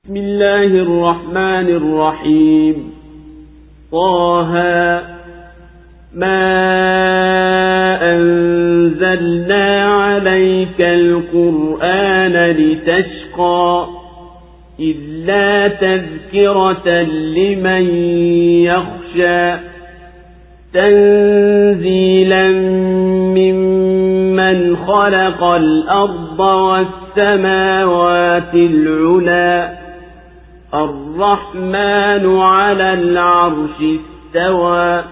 بسم الله الرحمن الرحيم. طه ما أنزلنا عليك القرآن لتشقى إلا تذكرة لمن يخشى تنزيلا ممن خلق الأرض والسماوات العلى الرحمن على العرش استوى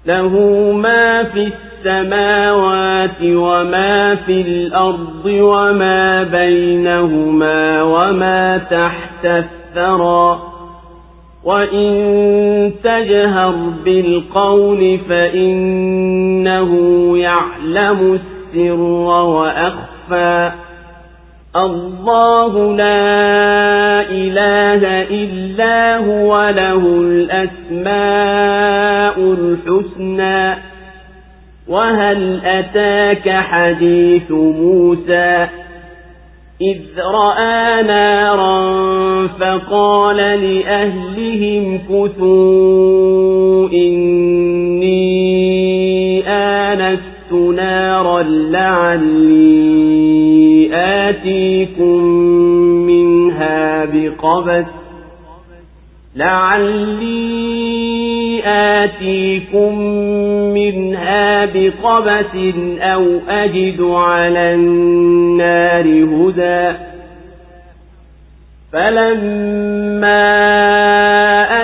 له ما في السماوات وما في الأرض وما بينهما وما تحت الثرى وإن تجهر بالقول فإنه يعلم السر وأخفى الله لا إله إلا هو له الأسماء الحسنى وهل أتاك حديث موسى إذ رأى نارا فقال لأهلهم كثوا إني آنست نارا لعلي آتيكم منها بقبس أو أجد على النار هدى فلما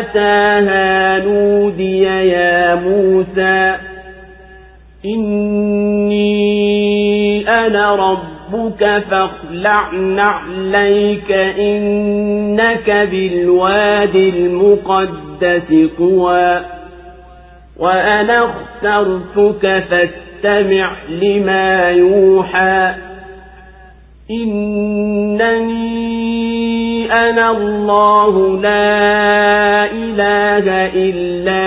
أتاها نودي يا موسى إني أنا ربك فاخلع نعليك إنك بالوادي المقدس طوى وأنا اخترتك فاستمع لما يوحى إنني أنا الله لا إله إلا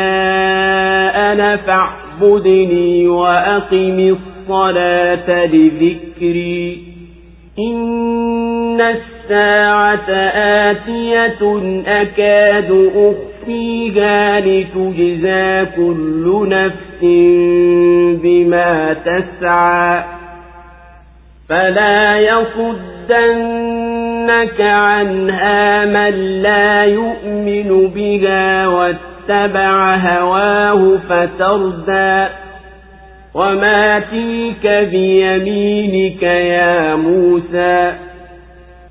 أنا فاعبدني وأقم الصلاة لذكري إن الساعة آتية أكاد أخفيها لتجزى كل نفس بما تسعى فلا يصدنك عنها من لا يؤمن بها واتبع هواه فتردى وما تلك بيمينك يا موسى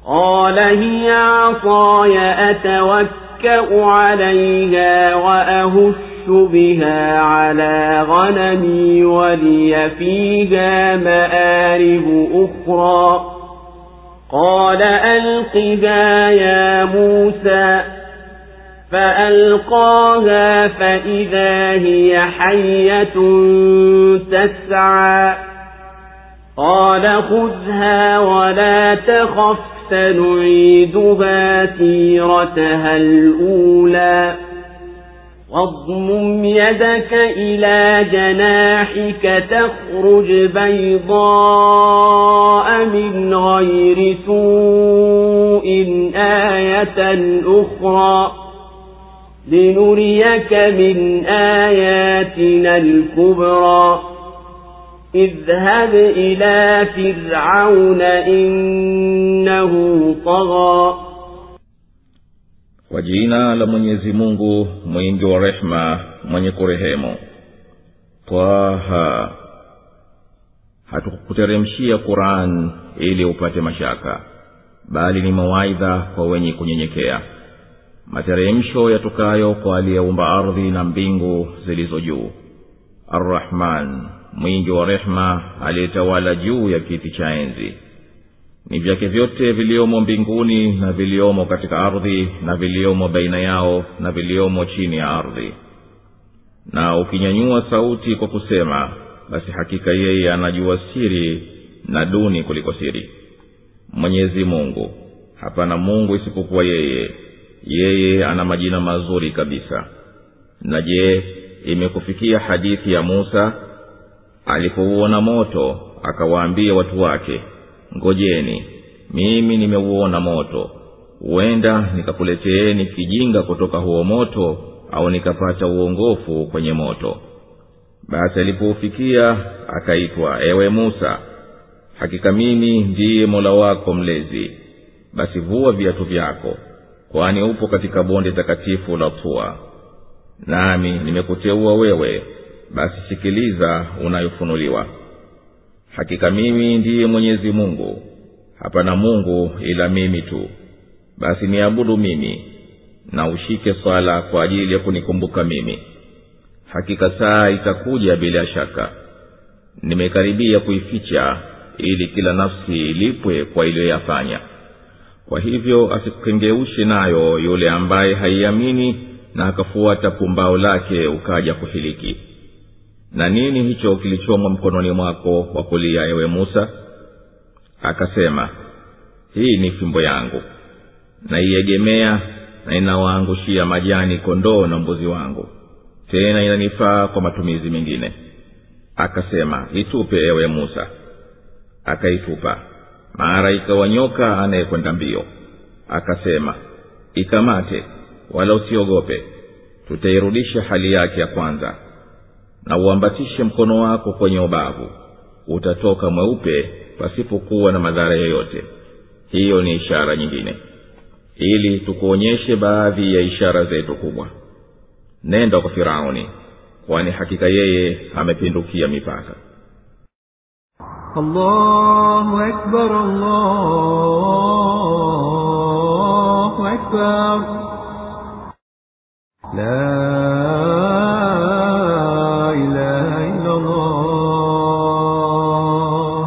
قال هي عصاي أتوكأ عليها وأهش بها على غنمي ولي فيها مآرب أخرى قال ألقها يا موسى فألقاها فإذا هي حية تسعى قال خذها ولا تخف سنعيدها سيرتها الأولى واضمم يدك إلى جناحك تخرج بيضاء من غير سوء آية أخرى لنريك من آياتنا الكبرى اذهب إلى فرعون إنه طغى. Kwa jina la Mwenyezi Mungu mwingi wa rehema mwenye kurehemu. Taha, hatukukuteremshia Qur'an ili upate mashaka, bali ni mawaidha kwa wenye kunyenyekea. Materemsho yatokayo kwa aliyeumba ardhi na mbingu zilizo juu. Ar-Rahman, mwingi wa rehema, aliyetawala juu ya kiti cha enzi. Ni vyake vyote viliomo mbinguni na viliomo katika ardhi na viliomo baina yao na viliomo chini ya ardhi. Na ukinyanyua sauti kwa kusema, basi hakika yeye anajua siri na duni kuliko siri. Mwenyezi Mungu, hapana Mungu isipokuwa yeye. Yeye ana majina mazuri kabisa. Na je, imekufikia hadithi ya Musa alipouona moto akawaambia watu wake, ngojeni, mimi nimeuona moto, huenda nikakuleteeni kijinga kutoka huo moto, au nikapata uongofu kwenye moto. Basi alipoufikia akaitwa, ewe Musa, hakika mimi ndiye Mola wako mlezi. Basi vua viatu vyako, kwani upo katika bonde takatifu la Tua. Nami nimekuteua wewe, basi sikiliza unayofunuliwa. Hakika mimi ndiye Mwenyezi Mungu, hapana Mungu ila mimi tu. Basi niabudu mimi, na ushike swala kwa ajili ya kunikumbuka mimi. Hakika saa itakuja bila shaka, nimekaribia kuificha, ili kila nafsi ilipwe kwa iliyoyafanya. Kwa hivyo asikukengeushe nayo yule ambaye haiamini na akafuata pumbao lake ukaja kuhiliki. Na nini hicho kilichomwa mkononi mwako wa kulia, ewe Musa? Akasema, hii ni fimbo yangu, naiegemea na inawaangushia majani kondoo na mbuzi wangu, tena inanifaa kwa matumizi mengine. Akasema, itupe ewe Musa. Akaitupa, mara ikawa nyoka anayekwenda mbio. Akasema, ikamate, wala usiogope, tutairudisha hali yake ya kwanza. Na uambatishe mkono wako kwenye ubavu, utatoka mweupe pasipokuwa na madhara yoyote. Hiyo ni ishara nyingine, ili tukuonyeshe baadhi ya ishara zetu kubwa. Nenda kwa Firauni, kwani hakika yeye amepindukia mipaka. Allahu Akbar, Allahu Akbar. La ilaha illa Allah.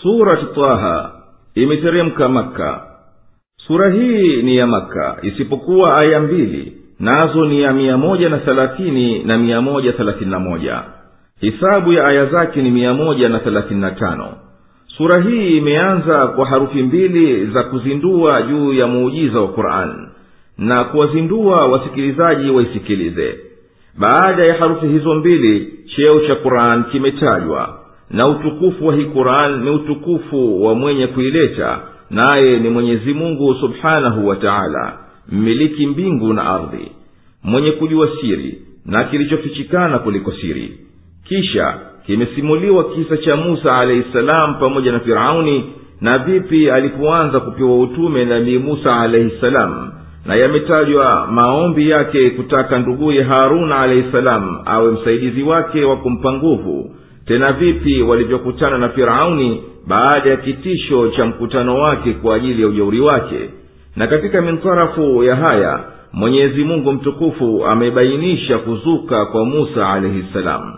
Sura Taha imeteremka Makka. Sura hii ni ya Makka, isipokuwa aya 2, nazo ni ya 130 na 131. Hisabu ya aya zake ni 135. Sura hii imeanza kwa harufi 2 za kuzindua juu ya muujiza wa Qur'an na kuwazindua wasikilizaji waisikilize. Baada ya harufi hizo 2, cheo cha Qur'an kimetajwa, na utukufu wa hii Qur'an ni utukufu wa mwenye kuileta, naye ni Mwenyezi Mungu Subhanahu wa Ta'ala, mmiliki mbingu na ardhi, mwenye kujua siri na kilichofichikana kuliko siri. Kisha kimesimuliwa kisa cha Musa alayhi salam pamoja na Firauni, na vipi alipoanza kupewa utume Nabii Musa alayhi salam, na yametajwa maombi yake kutaka nduguye Harun alayhi salam awe msaidizi wake wa kumpa nguvu, tena vipi walivyokutana na Firauni baada ya kitisho cha mkutano wake kwa ajili ya ujeuri wake. Na katika mintarafu ya haya Mwenyezi Mungu mtukufu amebainisha kuzuka kwa Musa alayhi salam.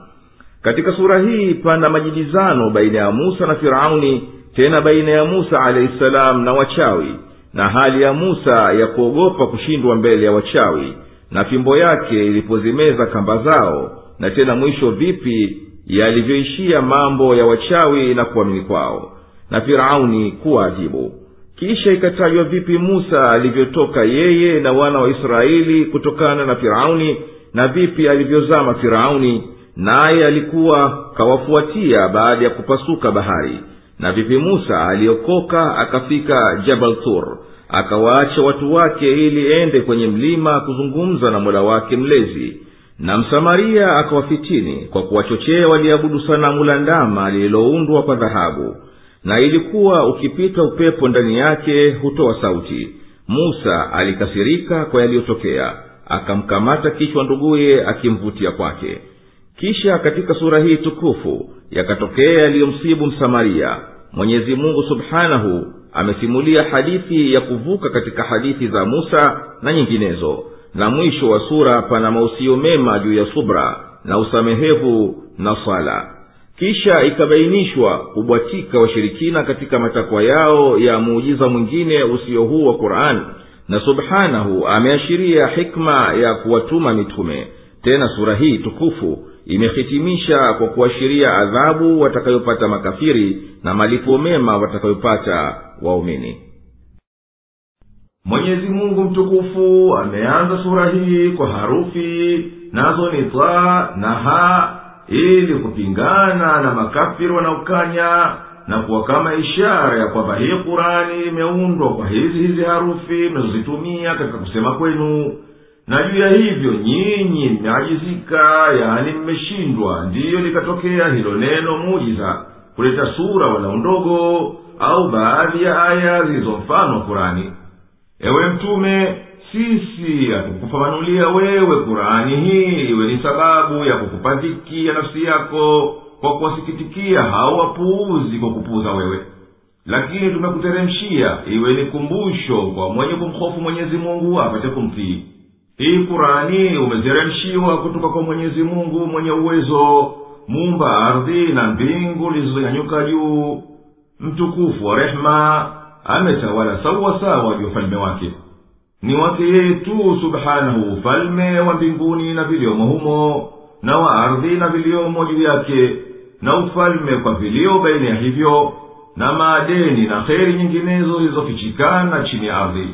Katika sura hii pana majibizano baina ya Musa na Firauni, tena baina ya Musa alayhi salam na wachawi, na hali ya Musa ya kuogopa kushindwa mbele ya wachawi na fimbo yake ilipozimeza kamba zao, na tena mwisho vipi yalivyoishia mambo ya wachawi na kuamini kwao na Firauni kuadhibu. Kisha ikatajwa vipi Musa alivyotoka yeye na wana wa Israeli kutokana na Firauni, na vipi alivyozama Firauni naye alikuwa kawafuatia baada ya kupasuka bahari, na vipi Musa aliokoka akafika Jabal Tur, akawaacha watu wake ili ende kwenye mlima kuzungumza na Mola wake mlezi. Na Msamaria akawafitini kwa kuwachochea waliabudu sanamu la ndama lililoundwa kwa dhahabu, na ilikuwa ukipita upepo ndani yake hutoa sauti. Musa alikasirika kwa yaliyotokea, akamkamata kichwa nduguye akimvutia kwake. Kisha katika sura hii tukufu yakatokea yaliyomsibu Msamaria. Mwenyezi Mungu Subhanahu amesimulia hadithi ya kuvuka katika hadithi za Musa na nyinginezo, na mwisho wa sura pana mausio mema juu ya subra na usamehevu na sala. Kisha ikabainishwa kubwatika washirikina katika matakwa yao ya muujiza mwingine usio huu wa Qur'an, na Subhanahu ameashiria hikma ya kuwatuma mitume. Tena sura hii tukufu imehitimisha kwa kuashiria adhabu watakayopata makafiri na malipo mema watakayopata waumini. Mwenyezi Mungu mtukufu ameanza sura hii kwa harufi nazo ni ta na ha, ili kupingana na makafiri wanaokanya na kuwa kama ishara ya kwamba hii Kurani imeundwa kwa hizi harufi mnazozitumia katika kusema kwenu. Na juu ya hivyo nyinyi mmeajizika, yani mmeshindwa, ndiyo likatokea hilo neno muujiza, kuleta sura wala ndogo au baadhi ya aya zilizo mfano wa Kurani. Ewe Mtume, sisi hatukufafanulia wewe Kurani hii iwe ni sababu ya kukupa dhiki ya nafsi yako kwa kuwasikitikia hao wapuuzi kwa kupuuza wewe, lakini tumekuteremshia iwe ni kumbusho kwa mwenye kumhofu Mwenyezi Mungu apate kumtii. Hii Kurani umeziteremshiwa kutoka kwa Mwenyezi Mungu mwenye uwezo, muumba ardhi na mbingu zilizonyanyuka juu, mtukufu wa rehema, ametawala sawa sawa juu ufalme wake. Ni wake yeye tu subhanahu ufalme wa mbinguni na viliomo humo, na wa ardhi na viliomo juu yake, na ufalme kwa vilio baina ya hivyo, na maadeni na kheri nyinginezo zilizofichikana chini ya ardhi.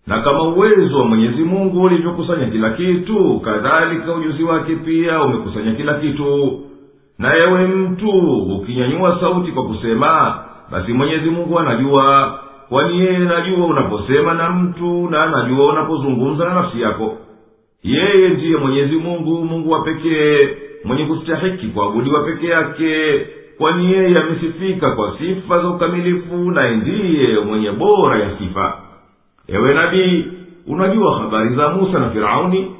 Na kama uwezo wa Mwenyezi Mungu ulivyokusanya kila kitu, kadhalika ujuzi wake pia umekusanya kila kitu. Na ewe mtu, ukinyanyua sauti kwa kusema, basi Mwenyezi Mungu anajua, kwani yeye anajua unaposema na mtu, na anajua unapozungumza na nafsi yako. Yeye ndiye Mwenyezi Mungu, Mungu wa pekee, mwenye kustahiki kuabudiwa peke yake, kwani yeye amesifika kwa sifa za ukamilifu, na ndiye mwenye bora ya sifa. Ewe nabii, unajua habari za Musa na Firauni?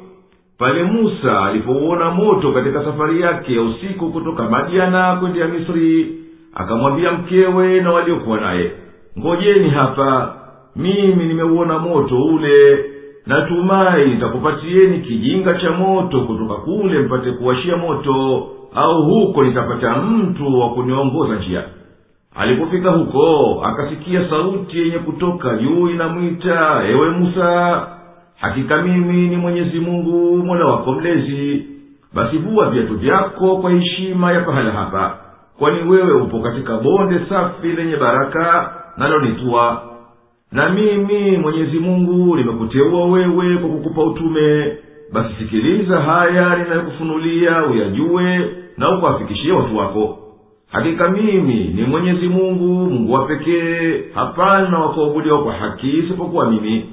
Pale Musa alipouona moto katika safari yake ya usiku kutoka Madiana kwenda Misri, akamwambia mkewe na waliokuwa naye, ngojeni hapa, mimi nimeuona moto ule, natumai nitakupatieni kijinga cha moto kutoka kule mpate kuwashia moto, au huko nitapata mtu wa kuniongoza njia. Alipofika huko, akasikia sauti yenye kutoka juu inamwita, ewe Musa, hakika mimi ni Mwenyezi Mungu Mola wako mlezi. Basi vua viatu vyako kwa heshima ya pahala hapa, kwani wewe upo katika bonde safi lenye baraka, nalo ni Tua. Na mimi Mwenyezi Mungu nimekuteua wewe kwa kukupa utume. Basi sikiliza haya ninayokufunulia, uyajue na ukawafikishie watu wako. Hakika mimi ni Mwenyezi Mungu, Mungu wa pekee, hapana wa kuabudiwa kwa haki isipokuwa mimi.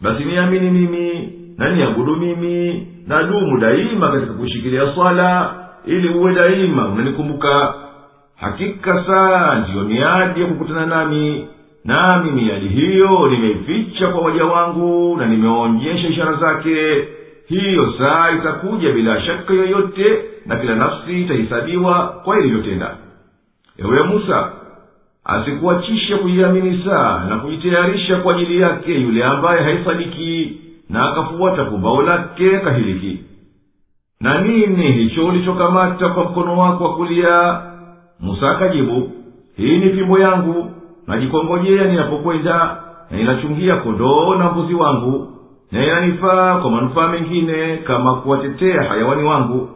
Basi niamini mimi, na niabudu mimi, na dumu daima katika kushikilia swala, ili uwe daima unanikumbuka. Hakika saa ndiyo miadi ya kukutana nami miadi hiyo nimeificha kwa waja wangu, na nimeonyesha ishara zake. Hiyo saa itakuja bila shaka yoyote, na kila nafsi itahesabiwa kwa ilivyotenda. Ewe Musa, asikuachisha kuiamini saa na kujitayarisha kwa ajili yake yule ambaye haisadiki, na akafuata pumbao lake kahiliki. Na nini hicho ulichokamata kwa mkono wako wa kulia? Musa akajibu, hii ni fimbo yangu, najikongojea ninapokwenda, na inachungia kondoo na mbuzi wangu, na inanifaa kwa manufaa mengine kama kuwatetea hayawani wangu.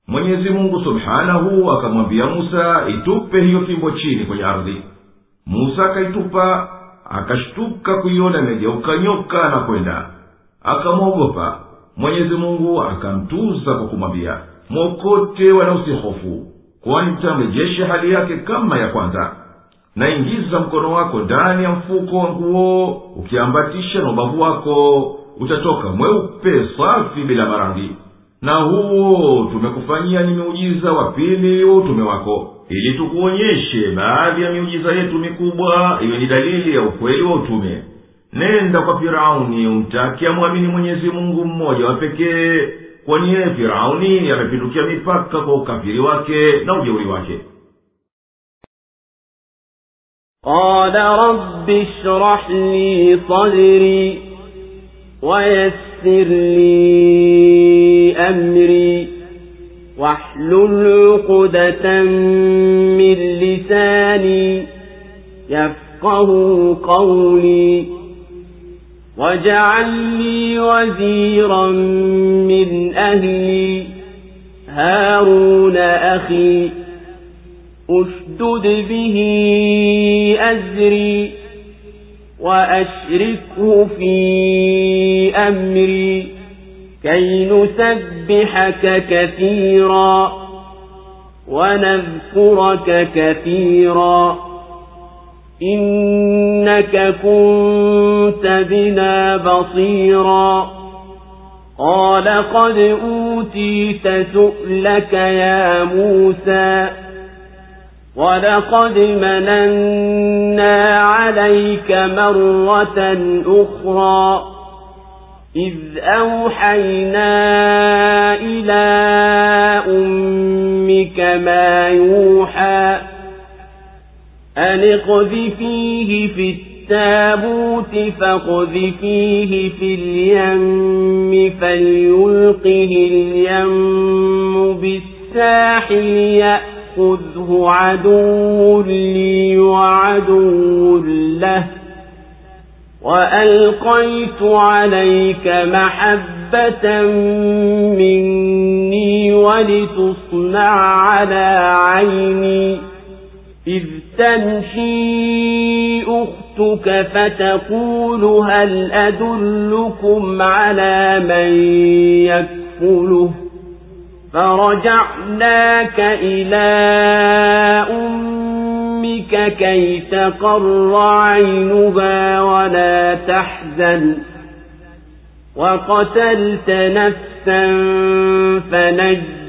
Mwenyezi Mungu subhanahu akamwambia Musa, itupe hiyo fimbo chini kwenye ardhi. Musa akaitupa, akashtuka kuiona imegeuka nyoka na kwenda. Akamwogopa. Mwenyezi Mungu akamtuza kwa kumwambia, mwokote wala usihofu, kwani mtarejesha hali yake kama ya kwanza. Na ingiza mkono wako ndani ya mfuko wa nguo, ukiambatisha na ubavu wako, utatoka mweupe safi bila marangi. Na huo tumekufanyia ni miujiza wa pili wa utume wako, ili tukuonyeshe baadhi ya miujiza yetu mikubwa, iwe ni dalili ya ukweli wa utume. Nenda kwa Firauni umtaki amwamini Mwenyezi Mungu mmoja wa pekee, kwani yeye Firauni amepindukia mipaka kwa ukafiri wake na ujeuri wake. قال رب اشرح لي صدري ويسر لي أمري واحلل عقدة من لساني يفقه قولي واجعل لي وزيرا من أهلي هارون أخي أشدد به أزري وأشركه في أمري كي نسبحك كثيرا ونذكرك كثيرا إنك كنت بنا بصيرا قال قد أوتيت سؤلك يا موسى ولقد مننا عليك مرة أخرى إذ أوحينا إلى أمك ما يوحى أن اقذفيه في التابوت فاقذفيه في اليم فليلقه اليم بالساحل يأخذه عدو لي وعدو له وألقيت عليك محبة مني ولتصنع على عيني إذ تمشي أختك فتقول هل أدلكم على من يكفله فرجعناك إلى أمك كي تقر عينها ولا تحزن وقتلت نفسا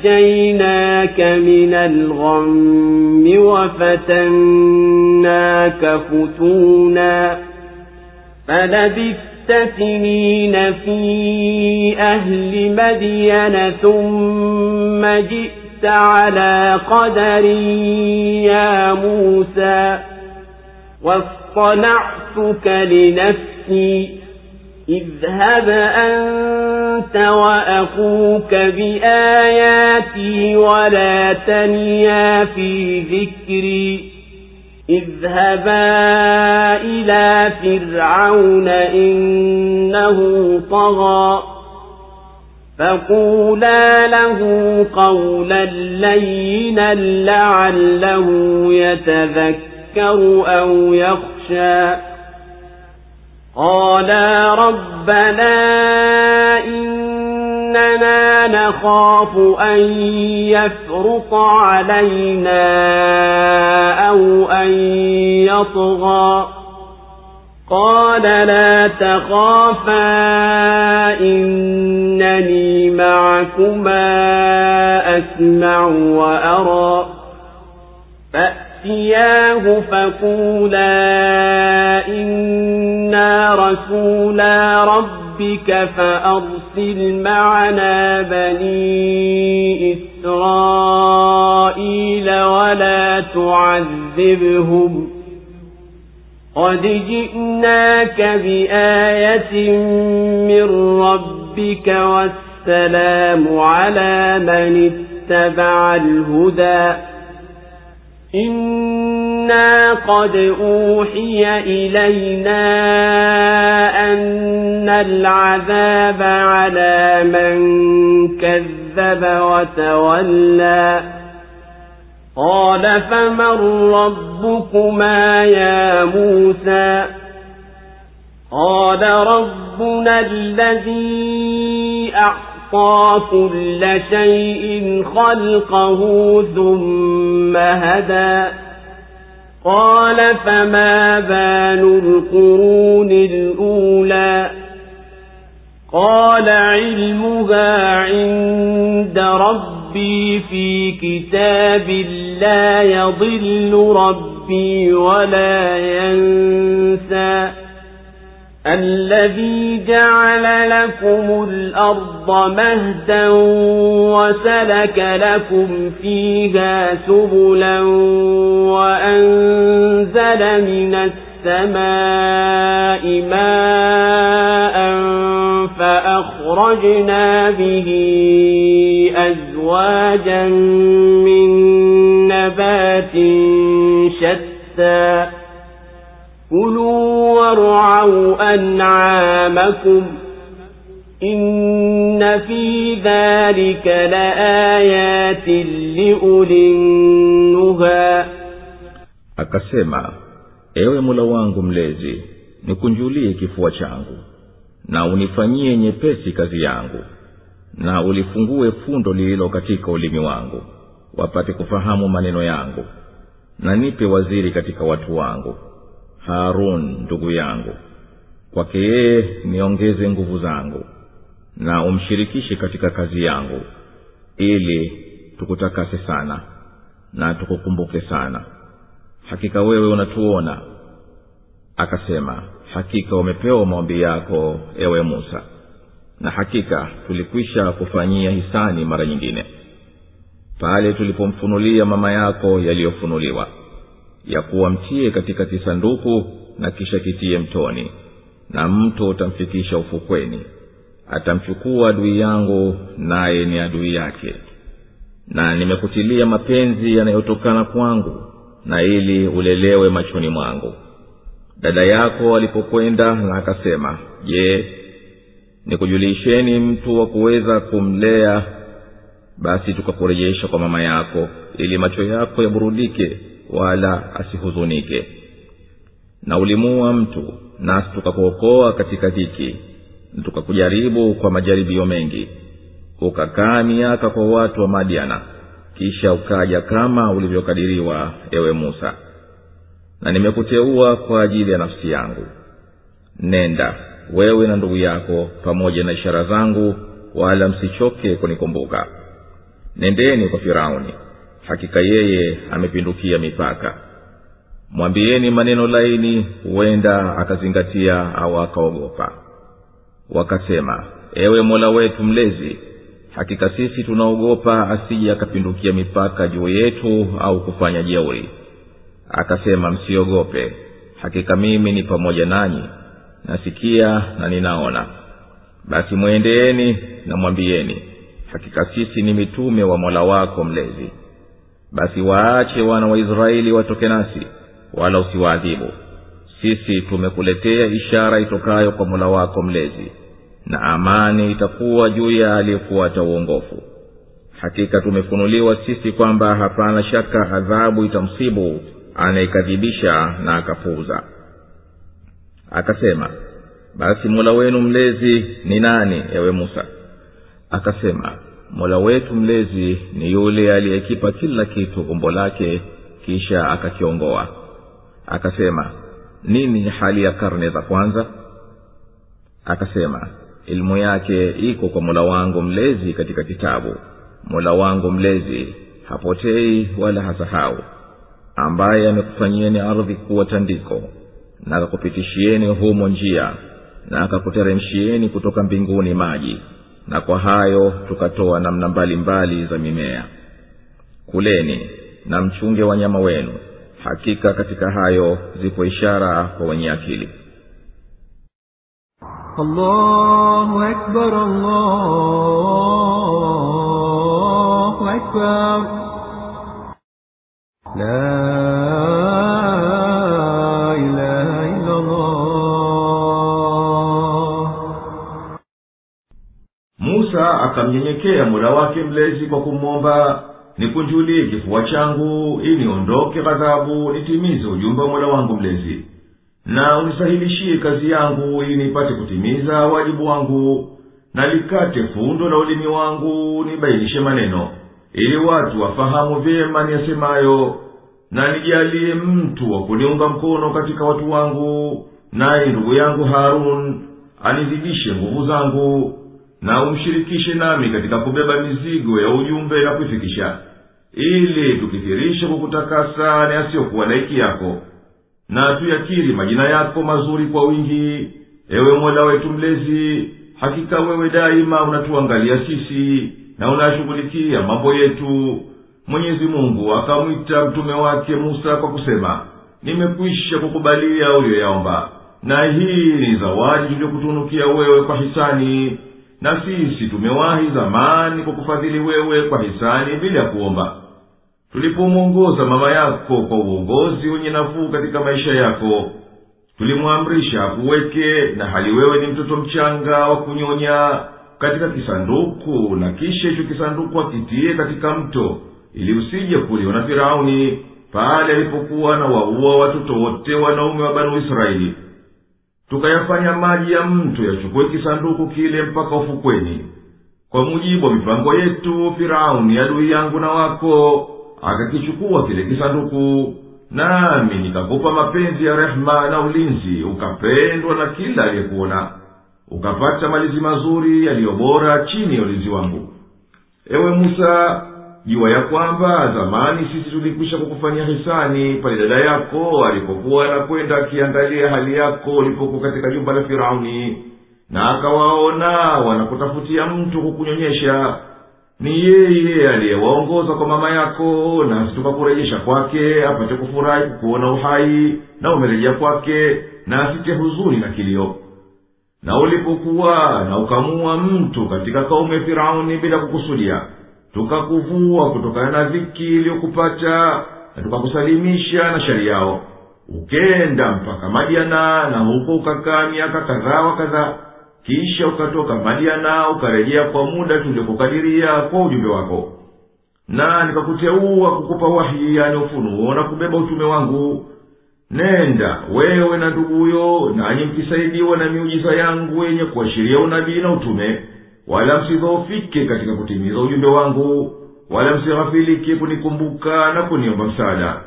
فنجيناك من الغم وفتناك فتونا فلبثت سنين في أهل مدين ثم جئت على قدر يا موسى واصطنعتك لنفسي اذهب أنت وأخوك بآياتي ولا تنيا في ذكري اذهبا إلى فرعون إنه طغى فقولا له قولا لينا لعله يتذكر أو يخشى قالا ربنا إننا نخاف أن يفرط علينا أو أن يطغى قال لا تخافا إنني معكما أسمع وأرى فأتياه فقولا إنا رسولا ربك فأرسل معنا بني إسرائيل ولا تعذبهم قد جئناك بآية من ربك والسلام على من اتبع الهدى إنا قد أوحي إلينا أن العذاب على من كذب وتولى قال فمن ربكما يا موسى قال ربنا الذي أعطى كل شيء خلقه ثم هدى قال فما بال القرون الأولى قال علمها عند ربي في كتاب لا يضل ربي ولا ينسى الذي جعل لكم الأرض مهدا وسلك لكم فيها سبلا وأنزل من السماء ماء فأخرجنا به أزواجا من نبات شتى كلوا وارعوا أنعامكم إن في ذلك لآيات لأولي النهى. Akasema, ewe Mola wangu mlezi, nikunjulie kifua changu na unifanyie nyepesi kazi yangu na ulifungue fundo lililo katika ulimi wangu wapate kufahamu maneno yangu, na nipe waziri katika watu wangu, Harun ndugu yangu. Kwake yeye niongeze nguvu zangu, na umshirikishe katika kazi yangu, ili tukutakase sana na tukukumbuke sana. Hakika wewe unatuona. Akasema, hakika umepewa maombi yako, ewe Musa, na hakika tulikwisha kufanyia hisani mara nyingine pale tulipomfunulia mama yako yaliyofunuliwa, ya kuwa mtie katika kisanduku na kisha kitie mtoni, na mto utamfikisha ufukweni. Atamchukua adui yangu, naye ni adui yake. Na nimekutilia mapenzi yanayotokana kwangu, na ili ulelewe machoni mwangu. Dada yako alipokwenda na akasema, je, nikujulisheni mtu wa kuweza kumlea? Basi tukakurejesha kwa mama yako, ili macho yako yaburudike wala asihuzunike. Na ulimua mtu, nasi tukakuokoa katika dhiki, na tukakujaribu kwa majaribio mengi. Ukakaa miaka kwa watu wa Madiana, kisha ukaja kama ulivyokadiriwa, ewe Musa. Na nimekuteua kwa ajili ya nafsi yangu. Nenda wewe na ndugu yako pamoja na ishara zangu, wala msichoke kunikumbuka. Nendeni kwa Firauni, hakika yeye amepindukia mipaka. Mwambieni maneno laini, huenda akazingatia au akaogopa. Wakasema, ewe Mola wetu mlezi, hakika sisi tunaogopa asije akapindukia mipaka juu yetu au kufanya jeuri. Akasema, msiogope, hakika mimi ni pamoja nanyi, nasikia na ninaona. Basi mwendeeni na mwambieni, hakika sisi ni mitume wa Mola wako mlezi. Basi waache wana wa Israeli watoke nasi, wala usiwaadhibu. Sisi tumekuletea ishara itokayo kwa Mola wako mlezi, na amani itakuwa juu ya aliyefuata uongofu. Hakika tumefunuliwa sisi kwamba hapana shaka adhabu itamsibu anayekadhibisha na akapuuza. Akasema, basi Mola wenu mlezi ni nani, ewe Musa? Akasema, Mola wetu mlezi ni yule aliyekipa kila kitu umbo lake, kisha akakiongoa. Akasema, nini hali ya karne za kwanza? Akasema, ilmu yake iko kwa Mola wangu mlezi katika kitabu. Mola wangu mlezi hapotei wala hasahau, ambaye amekufanyieni ardhi kuwa tandiko, na akakupitishieni humo njia, na akakuteremshieni kutoka mbinguni maji, na kwa hayo tukatoa namna mbalimbali za mimea. Kuleni na mchunge wanyama wenu, hakika katika hayo zipo ishara kwa wenye akili. Allahu Akbar, Allahu Akbar. La ilaha illa Allah. Musa akamnyenyekea Mola wake mlezi kwa kumwomba, nikunjulie kifua changu ili niondoke ghadhabu, nitimize ujumbe wa Mola wangu mlezi, na unisahilishie kazi yangu ili nipate kutimiza wajibu wangu, na likate fundo la ulimi wangu, nibainishe maneno ili watu wafahamu vyema niyasemayo, na nijalie mtu wa kuniunga mkono katika watu wangu, naye ndugu yangu Harun anizidishe nguvu zangu, na umshirikishe nami katika kubeba mizigo ya ujumbe na kuifikisha, ili tukithirishe kukutakasa na yasiyokuwa laiki yako, na tuyakiri majina yako mazuri kwa wingi, ewe Mola wetu mlezi. Hakika wewe daima unatuangalia sisi na unashughulikia mambo yetu. Mwenyezi Mungu akamwita mtume wake Musa kwa kusema, nimekwisha kukubalia uliyoyaomba, na hii ni zawadi tuliyokutunukia wewe kwa hisani, na sisi tumewahi zamani kukufadhili wewe kwa hisani bila ya kuomba. Tulipomwongoza mama yako kwa uongozi wenye nafuu katika maisha yako, tulimwamrisha akuweke na hali wewe ni mtoto mchanga wa kunyonya katika kisanduku, na kisha hicho kisanduku akitie katika mto, ili usije kuliwa na Firauni pale alipokuwa na waua watoto wote wanaume wa Banu Israeli. Tukayafanya maji ya mto yachukue kisanduku kile mpaka ufukweni. kwa mujibu wa mipango yetu, Firauni adui yangu na wako akakichukua kile kisanduku, nami nikakupa mapenzi ya rehema na ulinzi, ukapendwa na kila aliyekuona, ukapata malizi mazuri yaliyo bora chini ya ulinzi wangu. Ewe Musa, jua ya kwamba zamani sisi tulikwisha kukufanyia hisani pale dada yako alipokuwa anakwenda akiangalia hali yako ulipokuwa katika jumba la Firauni, na akawaona wanakutafutia mtu kukunyonyesha. Ni yeye aliyewaongoza kwa mama yako, nasi tukakurejesha kwake apate kufurahi kukuona uhai na umerejea kwake, na asite huzuni na kilio. Na ulipokuwa na ukamua mtu katika kaume Firauni bila kukusudia, tukakuvua kutokana na dhiki iliyokupata na tukakusalimisha na shari yao, ukenda mpaka Madiana, na huko ukakaa miaka kadhaa wa kadhaa. Kisha ukatoka Madiana ukarejea kwa muda tuliokukadiria kwa ujumbe wako, na nikakuteua kukupa wahi, yani ufunuo, na kubeba utume wangu. Nenda wewe na nduguyo, nanyi mkisaidiwa na miujiza yangu yenye kuashiria unabii na utume, wala msidhoofike katika kutimiza ujumbe wangu, wala msighafilike kunikumbuka na kuniomba msaada.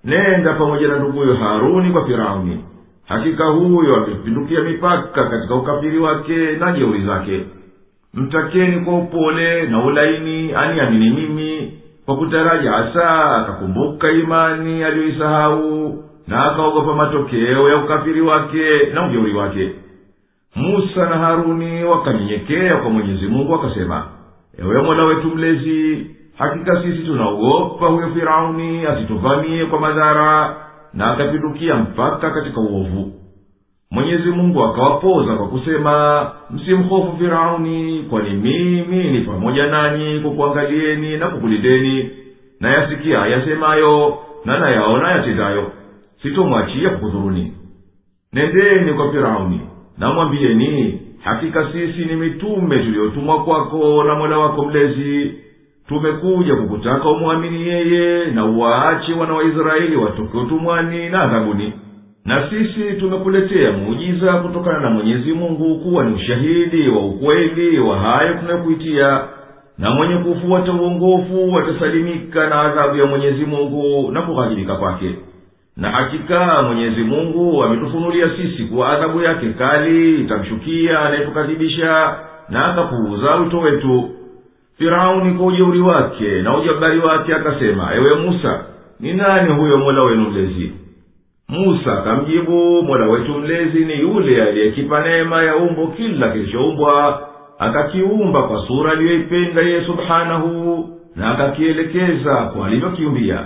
Nenda pamoja na nduguyo Haruni kwa Firauni. Hakika huyo amepindukia mipaka katika ukafiri wake na jeuri zake. Mtakeni kwa upole na ulaini aniamini mimi, kwa kutaraja hasa akakumbuka imani aliyoisahau, na akaogopa matokeo ya ukafiri wake na ujeuri wake. Musa na Haruni wakanyenyekea kwa Mwenyezi Mungu wakasema, ewe Mola wetu mlezi, hakika sisi tunaogopa huyo Firauni asituvamie kwa madhara na akapindukia mpaka katika uovu. Mwenyezi Mungu akawapoza kwa kusema, msimhofu Firauni, kwani mimi ni pamoja nanyi kukuangalieni na kukulindeni, na yasikia yasemayo na nayaona yatendayo, sitomwachia kukudhuruni. Nendeni kwa Firauni na mwambieni, hakika sisi ni mitume tuliotumwa kwako na Mola wako mlezi. Tumekuja kukutaka umwamini yeye na uwaache wana wa Israeli watoke utumwani na adhabuni. Na sisi tumekuletea muujiza kutokana na Mwenyezi Mungu kuwa ni ushahidi wa ukweli wa hayo tunayokuitia, na mwenye kufuata uongofu watasalimika na adhabu ya Mwenyezi Mungu na kughadhibika kwake. Na hakika Mwenyezi Mungu ametufunulia sisi kuwa adhabu yake kali itamshukia anayetukadhibisha na akapuuza wito wetu. Firauni kwa ujeuri wake na ujabari wake akasema, ewe Musa, ni nani huyo Mola wenu mlezi? Musa akamjibu, Mola wetu mlezi ni yule aliyekipa neema ya umbo kila kilichoumbwa, akakiumba kwa sura aliyoipenda yeye subhanahu, na akakielekeza kwa alivyokiumbia.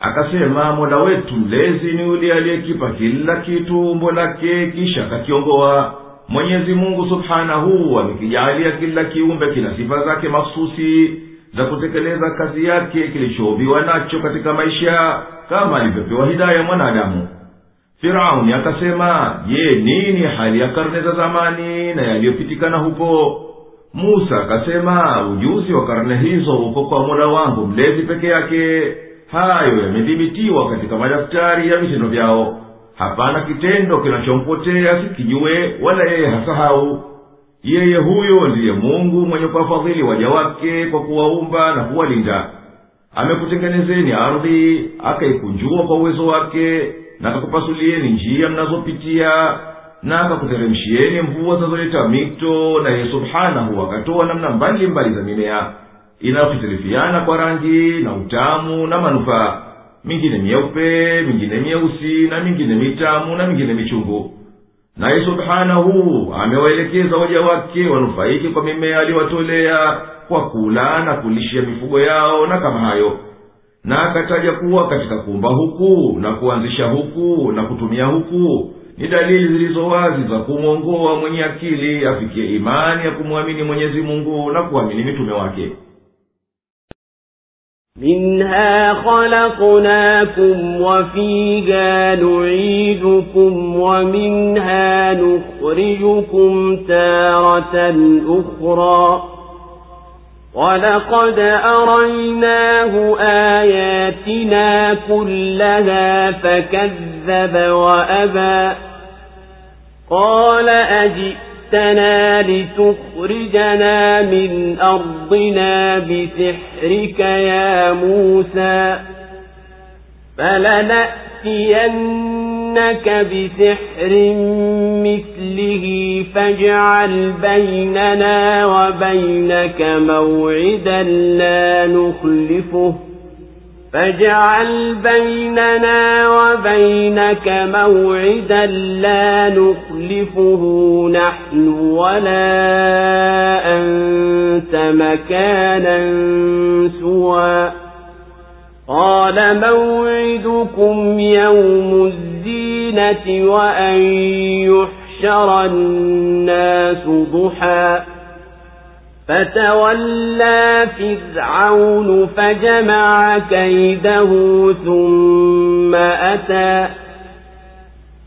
Akasema, Mola wetu mlezi ni yule aliyekipa kila kitu umbo lake kisha akakiongoa. Mwenyezi Mungu subhanahu amekijalia kila kiumbe kina sifa zake mahsusi za kutekeleza kazi yake kilichoumbiwa nacho katika maisha, kama alivyopewa hidaya mwanadamu. Firauni akasema, je, nini hali ya karne za zamani na yaliyopitikana huko? Musa akasema, ujuzi wa karne hizo uko kwa Mola wangu mlezi peke yake. Hayo yamedhibitiwa katika madaftari ya vitendo vyao. Hapana kitendo kinachompotea sikijue, wala yeye hasahau. Yeye huyo ndiye Mungu mwenye kuwafadhili waja wake kwa kuwaumba na kuwalinda. Amekutengenezeni ardhi, akaikunjua kwa uwezo wake, na akakupasulieni njia mnazopitia, na akakuteremshieni mvua zinazoleta mito, na yeye subhanahu akatoa namna mbalimbali za mimea inayofitilifiana kwa rangi na utamu na manufaa, mingine myeupe, mingine myeusi, na mingine mitamu na mingine michungu. Naye subhanahu amewaelekeza waja wake wanufaike kwa mimea aliyowatolea kwa kula na kulishia mifugo yao na kama hayo. Na akataja kuwa katika kuumba huku na kuanzisha huku na kutumia huku ni dalili zilizo wazi za kumwongoa mwenye akili afikie imani ya kumwamini Mwenyezi Mungu na kuamini mitume wake. منها خلقناكم وفيها نعيدكم ومنها نخرجكم تارة أخرى ولقد أريناه آياتنا كلها فكذب وأبى قال جئتنا لتخرجنا من أرضنا بسحرك يا موسى فلنأتينك بسحر مثله فاجعل بيننا وبينك موعدا لا نخلفه نحن ولا أنت مكانا سوى قال موعدكم يوم الزينة وأن يحشر الناس ضحى فتولى فرعون فجمع كيده ثم أتى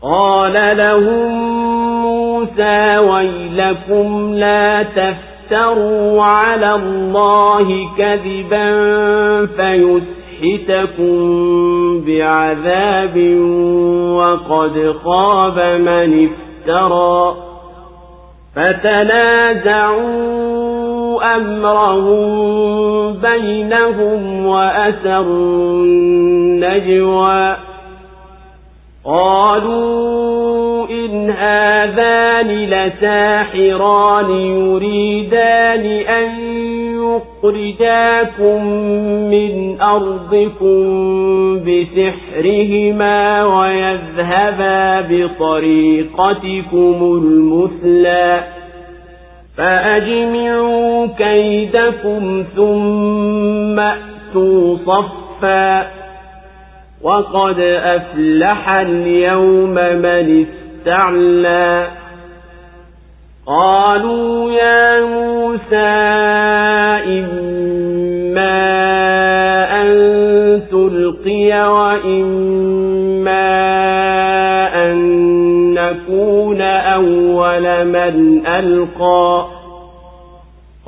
قال لهم موسى ويلكم لا تفتروا على الله كذبا فيسحتكم بعذاب وقد خاب من افترى فتنازعوا أمرهم بينهم وأسروا النجوى قالوا إن هذان لساحران يريدان أن يخرجاكم من أرضكم بسحرهما ويذهبا بطريقتكم المثلى فأجمعوا كيدكم ثم أتوا صفا وقد أفلح اليوم من استعلى قالوا يا موسى إما أن تلقي وإما أن نكون أول من ألقى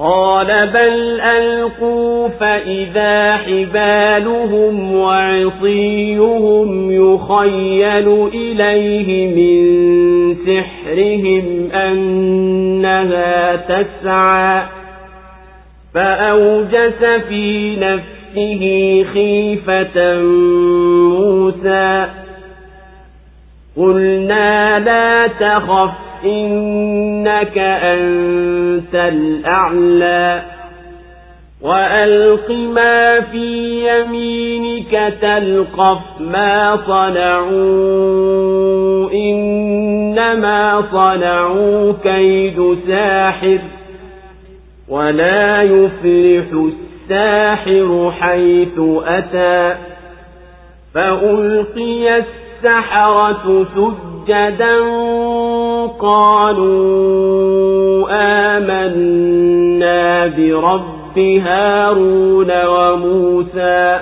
قال بل ألقوا فإذا حبالهم وعصيهم يخيل إليه من سحرهم أنها تسعى فأوجس في نفسه خيفة موسى قلنا لا تخف إنك أنت الأعلى وألق ما في يمينك تلقف ما صنعوا إنما صنعوا كيد ساحر ولا يفلح الساحر حيث أتى فألقي السحرة سجدا قالوا آمنا برب هارون وموسى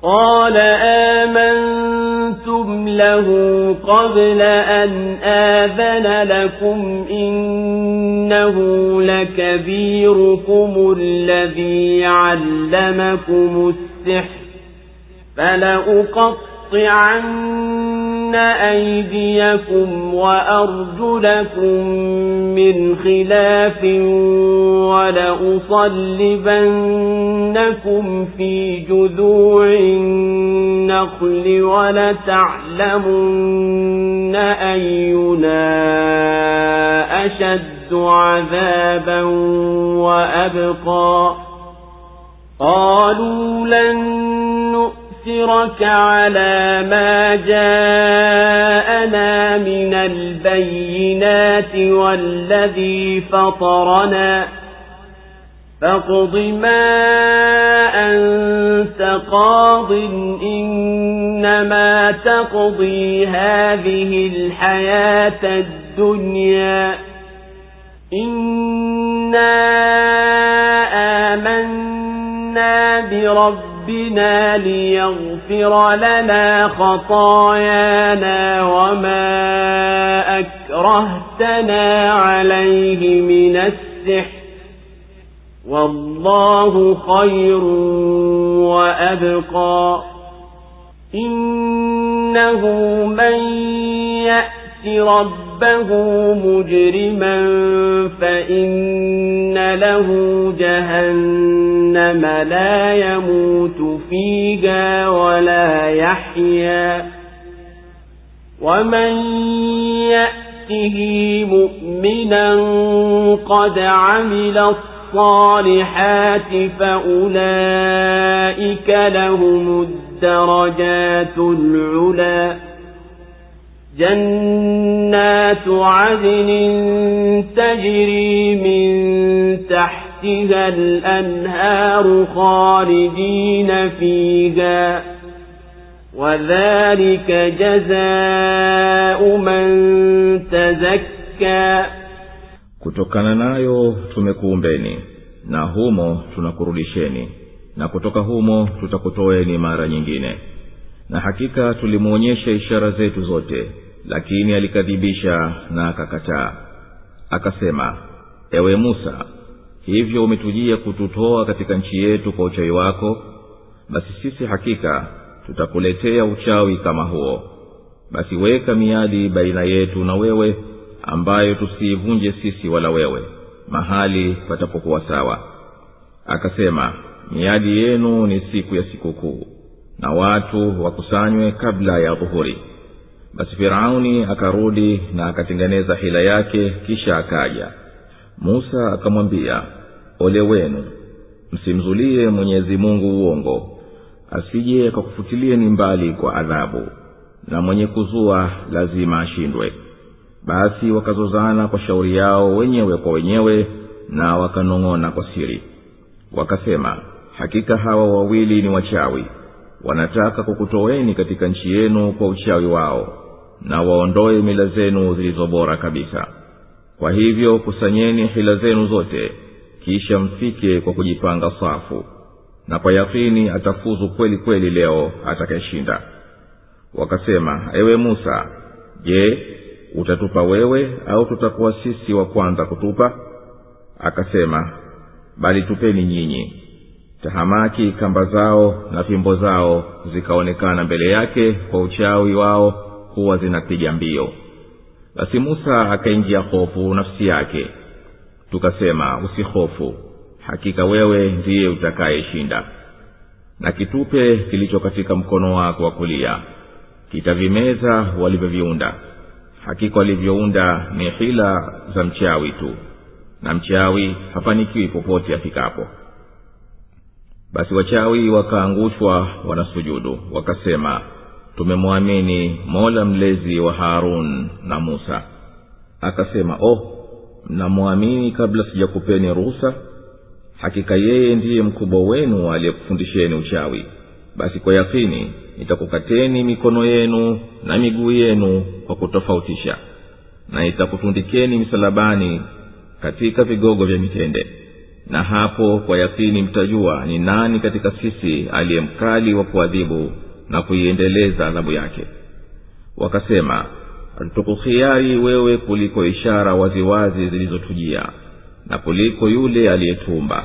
قال آمنتم له قبل أن آذن لكم إنه لكبيركم الذي علمكم السحر فلأقطعن أيديكم وأرجلكم من خلاف ولأصلبنكم في جذوع النخل ولتعلمن أينا أشد عذابا وأبقى قالوا لن نؤثرك على ما جاءنا من البينات والذي فطرنا فاقض ما أنت قاض إنما تقضي هذه الحياة الدنيا إنا آمنا بربنا ليغفر لنا خطايانا وما أكرهتنا عليه من السحر والله خير وأبقى إنه من يأت ربه مجرما فإن له جهنم لا يموت فيها ولا يحيا ومن يأته مؤمنا قد عمل الصالحات فأولئك لهم الدرجات العلى جنات عدن تجري من تحتها الأنهار خالدين فيها وذلك جزاء من تزكى. kutokana nayo tumekuumbeni na humo tunakurudisheni na kutoka humo tutakutoeni mara nyingine. Na hakika tulimuonyesha ishara zetu zote, lakini alikadhibisha na akakataa. Akasema, ewe Musa, hivyo umetujia kututoa katika nchi yetu kwa uchawi wako? Basi sisi hakika tutakuletea uchawi kama huo. Basi weka miadi baina yetu na wewe, ambayo tusiivunje sisi wala wewe, mahali patapokuwa sawa. Akasema, miadi yenu ni siku ya sikukuu, na watu wakusanywe kabla ya dhuhuri. Basi Firauni akarudi na akatengeneza hila yake, kisha akaja. Musa akamwambia, ole wenu, msimzulie Mwenyezi Mungu uongo, asije akakufutilieni mbali kwa adhabu, na mwenye kuzua lazima ashindwe. Basi wakazozana kwa shauri yao wenyewe kwa wenyewe, na wakanong'ona kwa siri. Wakasema, hakika hawa wawili ni wachawi, wanataka kukutoeni katika nchi yenu kwa uchawi wao, na waondoe mila zenu zilizobora kabisa. Kwa hivyo kusanyeni hila zenu zote, kisha mfike kwa kujipanga safu, na kwa yakini atafuzu kweli kweli leo atakayeshinda. Wakasema, ewe Musa, je, utatupa wewe au tutakuwa sisi wa kwanza kutupa? Akasema, bali tupeni nyinyi. Tahamaki kamba zao na fimbo zao zikaonekana mbele yake kwa uchawi wao kuwa zinapiga mbio. Basi Musa akaingia hofu nafsi yake. Tukasema, usihofu, hakika wewe ndiye utakayeshinda. Na kitupe kilicho katika mkono wako wa kulia kitavimeza walivyoviunda. Hakika walivyounda ni hila za mchawi tu, na mchawi hafanikiwi popote afikapo. Basi wachawi wakaangushwa wanasujudu, wakasema, tumemwamini Mola mlezi wa Harun na Musa. Akasema, mnamwamini kabla sijakupeni ruhusa? Hakika yeye ndiye mkubwa wenu aliyekufundisheni uchawi. Basi kwa yakini nitakukateni mikono yenu na miguu yenu kwa kutofautisha, na nitakutundikeni misalabani katika vigogo vya mitende. Na hapo kwa yakini mtajua ni nani katika sisi aliyemkali wa kuadhibu na kuiendeleza adhabu yake. Wakasema, tukukhiyari wewe kuliko ishara waziwazi zilizotujia, na kuliko yule aliyetumba.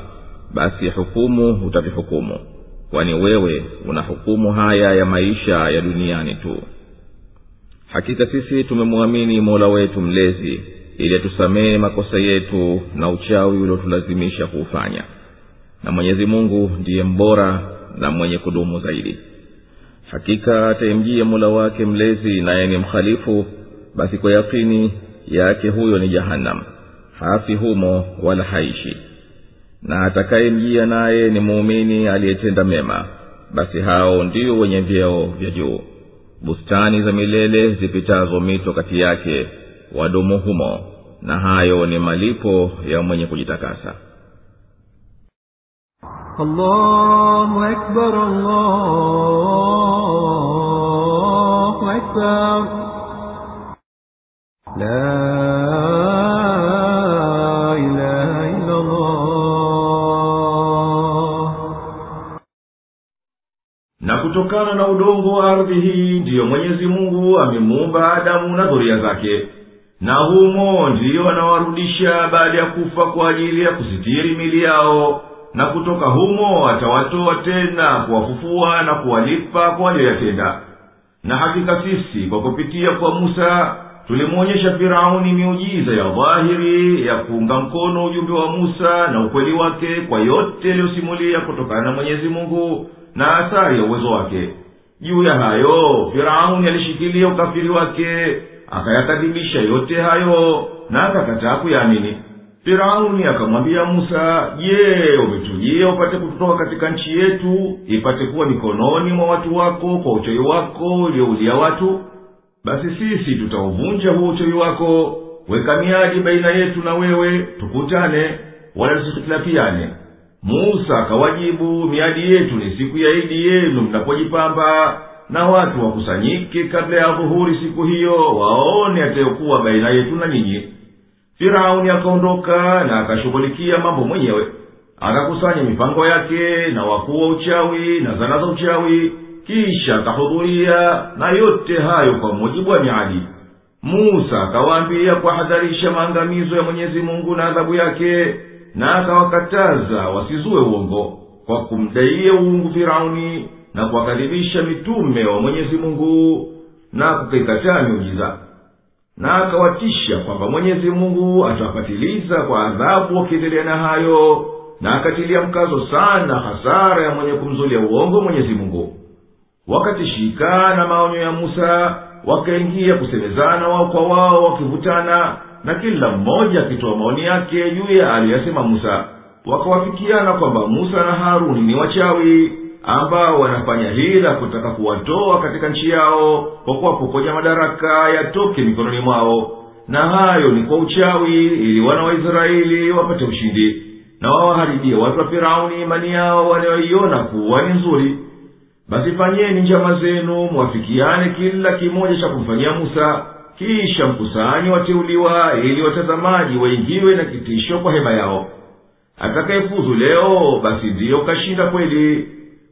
Basi hukumu utavihukumu, kwani wewe unahukumu haya ya maisha ya duniani tu. Hakika sisi tumemwamini Mola wetu mlezi, ili atusamehe makosa yetu na uchawi uliotulazimisha kuufanya. Na Mwenyezi Mungu ndiye mbora na mwenye kudumu zaidi. Hakika atayemjia Mola wake mlezi naye ni mkhalifu, basi kwa yakini yake huyo ni Jahannam, hafi humo wala haishi. Na atakayemjia naye ni muumini aliyetenda mema, basi hao ndio wenye vyeo vya juu, bustani za milele zipitazo mito kati yake, wadumu humo, na hayo ni malipo ya mwenye kujitakasa. Allahu Akbar, Allahu Akbar. La ilaha illa Allah. Na kutokana na udongo wa ardhi hii ndiyo Mwenyezi Mungu amemuumba Adamu na dhuria zake, na humo ndiyo anawarudisha baada ya kufa kwa ajili ya kusitiri mili yao, na kutoka humo atawatoa tena kuwafufua na kuwalipa kwa walioyatenda. Na hakika sisi kwa kupitia kwa Musa tulimwonyesha Firauni miujiza ya dhahiri ya kuunga mkono ujumbe wa Musa na ukweli wake kwa yote yaliyosimulia kutokana na Mwenyezi Mungu na athari ya uwezo wake. Juu ya hayo Firauni alishikilia ukafiri wake, akayakadhibisha yote hayo na akakataa kuyaamini. Firauni akamwambia Musa, je, umetujia upate kututoka katika nchi yetu ipate kuwa mikononi mwa watu wako kwa uchawi wako ulioulia watu? Basi sisi tutauvunja huo uchawi wako. Weka miadi baina yetu na wewe, tukutane wala tusitilafiane. Musa akawajibu, miadi yetu ni siku ya Idi yenu mnapojipamba, na watu wakusanyike kabla ya dhuhuri siku hiyo, waone atayokuwa baina yetu na nyinyi. Firauni akaondoka na akashughulikia mambo mwenyewe. Akakusanya mipango yake na wakuu wa uchawi na zana za uchawi, kisha akahudhuria, na yote hayo kwa mujibu wa miadi. Musa akawaambia kuhadharisha maangamizo ya Mwenyezi Mungu na adhabu yake, na akawakataza wasizue uongo kwa kumdaia uungu Firauni na kuwakadhibisha mitume wa Mwenyezi Mungu na kukataa miujiza. Na akawatisha kwamba Mwenyezi Mungu atawapatiliza kwa adhabu wakiendelea na hayo, na akatilia mkazo sana hasara ya mwenye kumzulia uongo Mwenyezi Mungu. Wakatishika na maonyo ya Musa, wakaingia kusemezana wao kwa wao wakivutana, na kila mmoja akitoa maoni yake juu ya aliyasema Musa. Wakawafikiana kwamba Musa na Haruni ni wachawi ambao wanafanya hila kutaka kuwatoa katika nchi yao kwa kuwapokonya madaraka yatoke mikononi mwao, na hayo ni kwa uchawi ili wana wa Israeli wapate ushindi na wawaharibie watu wa Firauni imani yao wanayoiona kuwa ni nzuri. Basi fanyeni njama zenu, mwafikiane kila kimoja cha kumfanyia Musa, kisha mkusanyi wateuliwa ili watazamaji waingiwe na kitisho kwa hema yao. Atakayefuzu leo basi ndiyo kashinda kweli.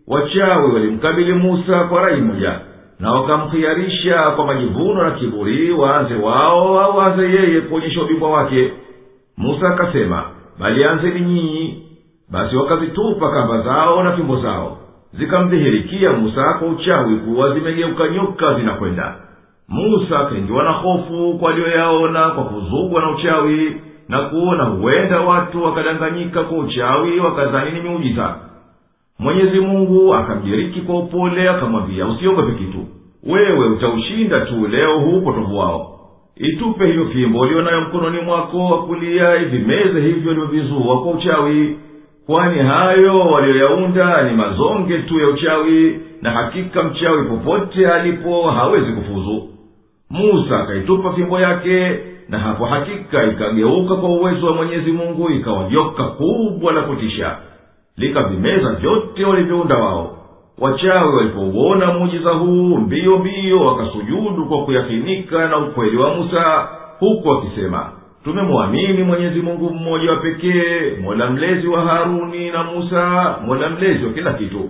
Wachawi walimkabili Musa kwa rai moja, na wakamkhiarisha kwa majivuno na kiburi, waanze wao au aanze yeye kuonyesha ubingwa wake. Musa akasema, bali anzeni nyinyi. Basi wakazitupa kamba zao na fimbo zao, zikamdhihirikia Musa kwa uchawi kuwa zimegeuka nyoka zinakwenda. Musa akaingiwa na hofu kwa aliyoyaona kwa kuzugwa na uchawi, na kuona huenda watu wakadanganyika kwa uchawi wakadhani ni miujiza. Mwenyezi Mungu akamjiriki kwa upole, akamwambia, usiogope kitu, wewe utaushinda tu leo huu upotovu wao. Itupe hiyo fimbo ulionayo mkononi mwako wa kulia, ivimeze hivyo ulivyovizua kwa uchawi, kwani hayo walioyaunda ni mazonge tu ya uchawi, na hakika mchawi popote alipo hawezi kufuzu. Musa akaitupa fimbo yake, na hapo hakika ikageuka kwa uwezo wa Mwenyezi Mungu ikawa joka kubwa la kutisha, likavimeza vyote walivyounda wao. Wachawi walipouona muujiza huu, mbio mbio wakasujudu kwa kuyakinika na ukweli wa Musa, huku wakisema, tumemwamini Mwenyezi Mungu mmoja wa pekee, Mola mlezi wa Haruni na Musa, Mola mlezi wa kila kitu.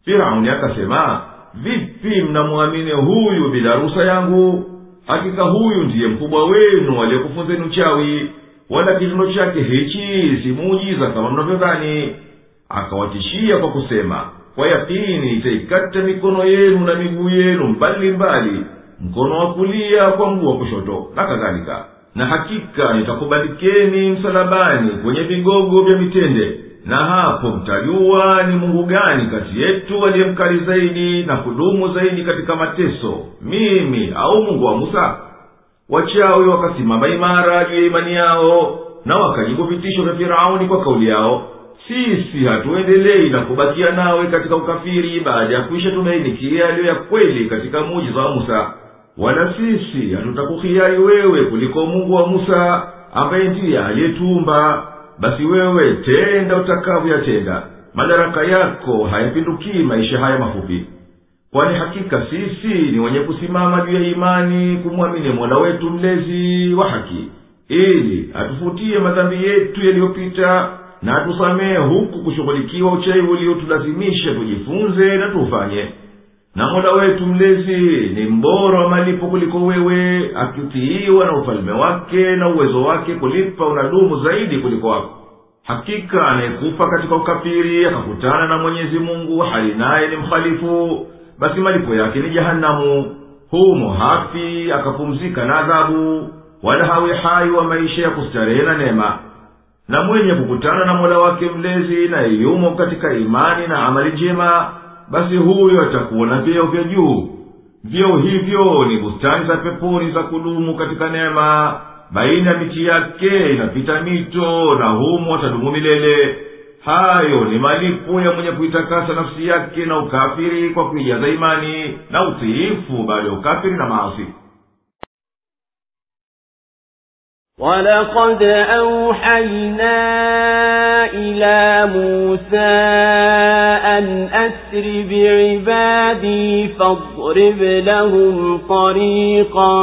Firauni akasema, vipi mnamwamini huyu bila ruhusa yangu? Hakika huyu ndiye mkubwa wenu aliyekufunzeni uchawi, wala kitendo chake hichi si muujiza kama mnavyodhani. Akawatishia kwa kusema, kwa yakini itaikata mikono yenu na miguu yenu mbali mbali, mkono wa kulia kwa mguu wa kushoto na kadhalika, na hakika nitakubalikeni msalabani kwenye vigogo vya mitende, na hapo mtajua ni Mungu gani kati yetu aliyemkali zaidi na kudumu zaidi katika mateso, mimi au Mungu wa Musa. Wachawi wakasimama imara juu ya imani yao, na wakajibu vitisho vya Firauni kwa kauli yao, sisi hatuendelei na kubakia nawe katika ukafiri baada ya kuisha tumeinikia yaliyo ya kweli katika muujiza wa Musa, wala sisi hatutakukhiari wewe kuliko Mungu wa Musa ambaye ndiye aliyetuumba. Basi wewe tenda utakavyoyatenda, madaraka yako hayapindukii maisha haya mafupi. Kwani hakika sisi ni wenye kusimama juu ya imani kumwamini Mola wetu mlezi wa haki, ili atufutie madhambi yetu yaliyopita na atusamehe huku kushughulikiwa uchawi uliotulazimisha tujifunze na tufanye. Na Mola wetu mlezi ni mbora wa malipo kuliko wewe, akitiiwa na ufalme wake na uwezo wake kulipa unadumu zaidi kuliko wako. Hakika anayekufa katika ukafiri akakutana na Mwenyezi Mungu hali naye ni mkhalifu, basi malipo yake ni jahanamu, humo hafi akapumzika na adhabu, wala hawi hai wa maisha ya kustarehe na neema. Na mwenye kukutana na Mola wake mlezi na yumo katika imani na amali njema, basi huyo atakuwa na vyeo vya juu. Vyeo hivyo ni bustani za peponi za kudumu katika neema, baina miti yake inapita mito, na humo atadumu milele. Hayo ni malipo ya mwenye kuitakasa nafsi yake na ukafiri kwa kuijaza imani na utiifu baada ya ukafiri na maasi. وَلَقَدْ أَوْحَيْنَا إِلَى مُوسَى أَنْ أَسْرِ بِعِبَادِي فَاضْرِبْ لَهُمْ طَرِيقًا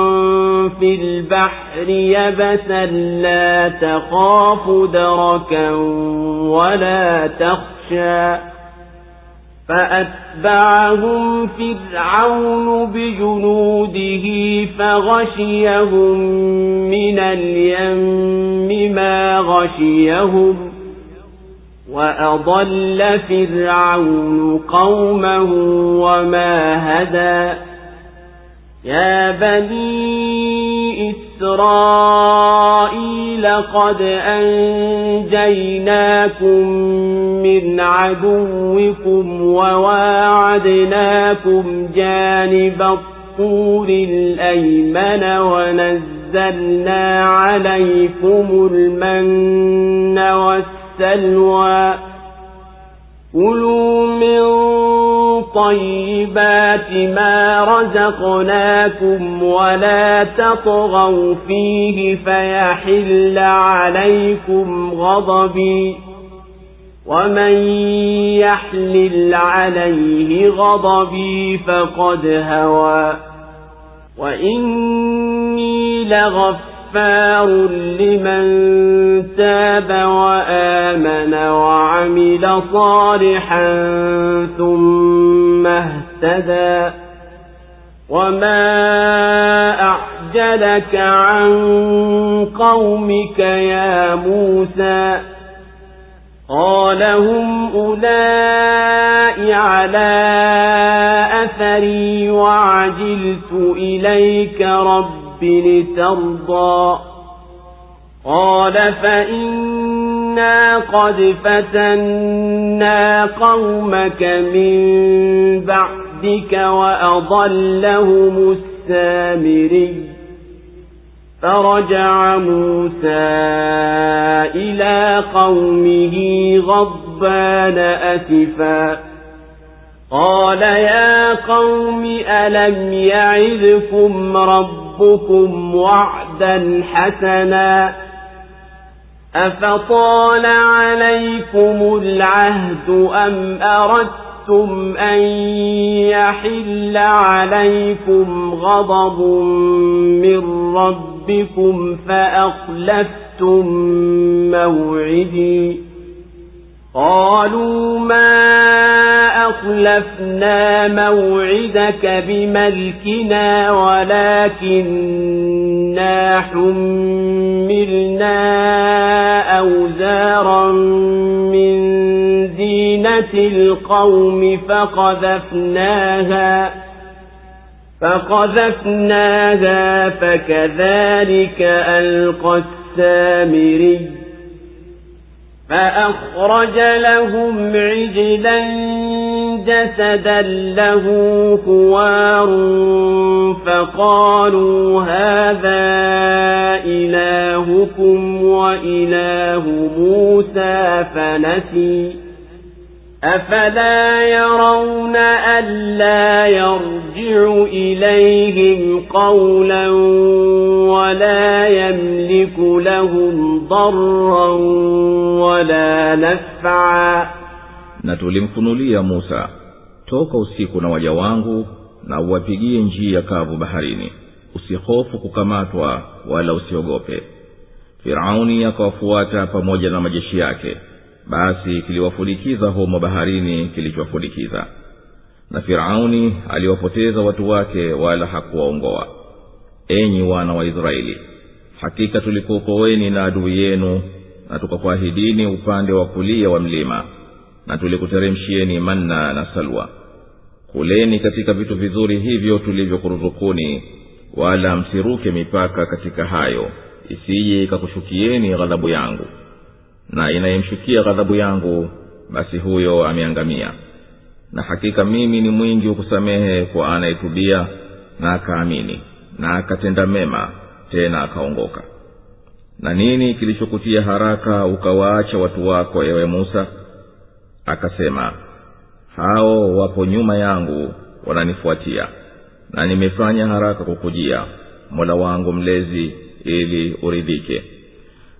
فِي الْبَحْرِ يَبَسًا لَا تَخَافُ دَرَكًا وَلَا تَخْشَى فَأَتْبَعَهُمْ فِرْعَوْنُ بِجُنُودِهِ فَغَشِيَهُمْ مِنَ الْيَمِّ مَا غَشِيَهُمْ وَأَضَلَّ فِرْعَوْنُ قَوْمَهُ وَمَا هَدَى يَا بَنِي إِسْرَائِيلَ قَدْ أَنْجَيْنَاكُمْ مِنْ عَدُوِّكُمْ وَوَاعَدْنَاكُمْ جَانِبَ الطُّورِ الْأَيْمَنَ وَنَزَّلْنَا عَلَيْكُمُ الْمَنَّ وَالسَّلْوَىٰ كُلُوا مِنْ طَيِّبَاتِ مَا رَزَقْنَاكُمْ وَلَا تَطْغَوْا فِيهِ فَيَحِلَّ عَلَيْكُمْ غَضَبِي وَمَنْ يَحْلِلْ عَلَيْهِ غَضَبِي فَقَدْ هَوَى وَإِنِّي لَغَفَّارٌ لِمَنْ تَابَ وَآمَنَ وَعَمِلَ صَالِحًا ثُمَّ اهْتَدَى وَمَا أَعْجَلَكَ عَنْ قَوْمِكَ يَا مُوسَى قَالَ هُمْ أُولَئِكَ عَلَى أَثَرِي وَعَجِلْتُ إِلَيْكَ رَبِّ لِتَرْضَى قَالَ فَإِنَّا قَدْ فَتَنَّا قَوْمَكَ مِنْ بَعْدِكَ وَأَضَلَّهُمُ السَّامِرِيُّ فرجع موسى إلى قومه غضبان أسفا قال يا قوم ألم يعظكم ربكم وعدا حسنا أفطال عليكم العهد أم أردتم أن يحل عليكم غضب من ربكم فأخلفتم موعدي قالوا ما أخلفنا موعدك بملكنا ولكننا حملنا أوزارا من زينة القوم فقذفناها فكذلك ألقى السامري فأخرج لهم عجلا جسدا له خوار فقالوا هذا إلهكم وإله موسى فنسي أفلا يرون ألا يرجع إليهم قولا ولا يملك لهم ضرا ولا نفعا. Na tulimfunulia Musa, toka usiku na waja wangu na uwapigie njia kavu baharini, usihofu kukamatwa wala usiogope. Firauni akawafuata pamoja na majeshi yake, basi kiliwafulikiza humo baharini kilichowafulikiza. Na Firauni aliwapoteza watu wake wala hakuwaongoa. Enyi wana wa Israeli, hakika tulikuokoeni na adui yenu na tukakuahidini upande wa kulia wa mlima, na tulikuteremshieni manna na salwa. kuleni katika vitu vizuri hivyo tulivyokuruzukuni, wala msiruke mipaka katika hayo, isije ikakushukieni ghadhabu yangu. Na inayemshukia ghadhabu yangu, basi huyo ameangamia. Na hakika mimi ni mwingi wa kusamehe kwa anayetubia na akaamini na akatenda mema, tena akaongoka. Na nini kilichokutia haraka ukawaacha watu wako, ewe Musa? Akasema, hao wapo nyuma yangu wananifuatia, na nimefanya haraka kukujia, Mola wangu mlezi, ili uridhike.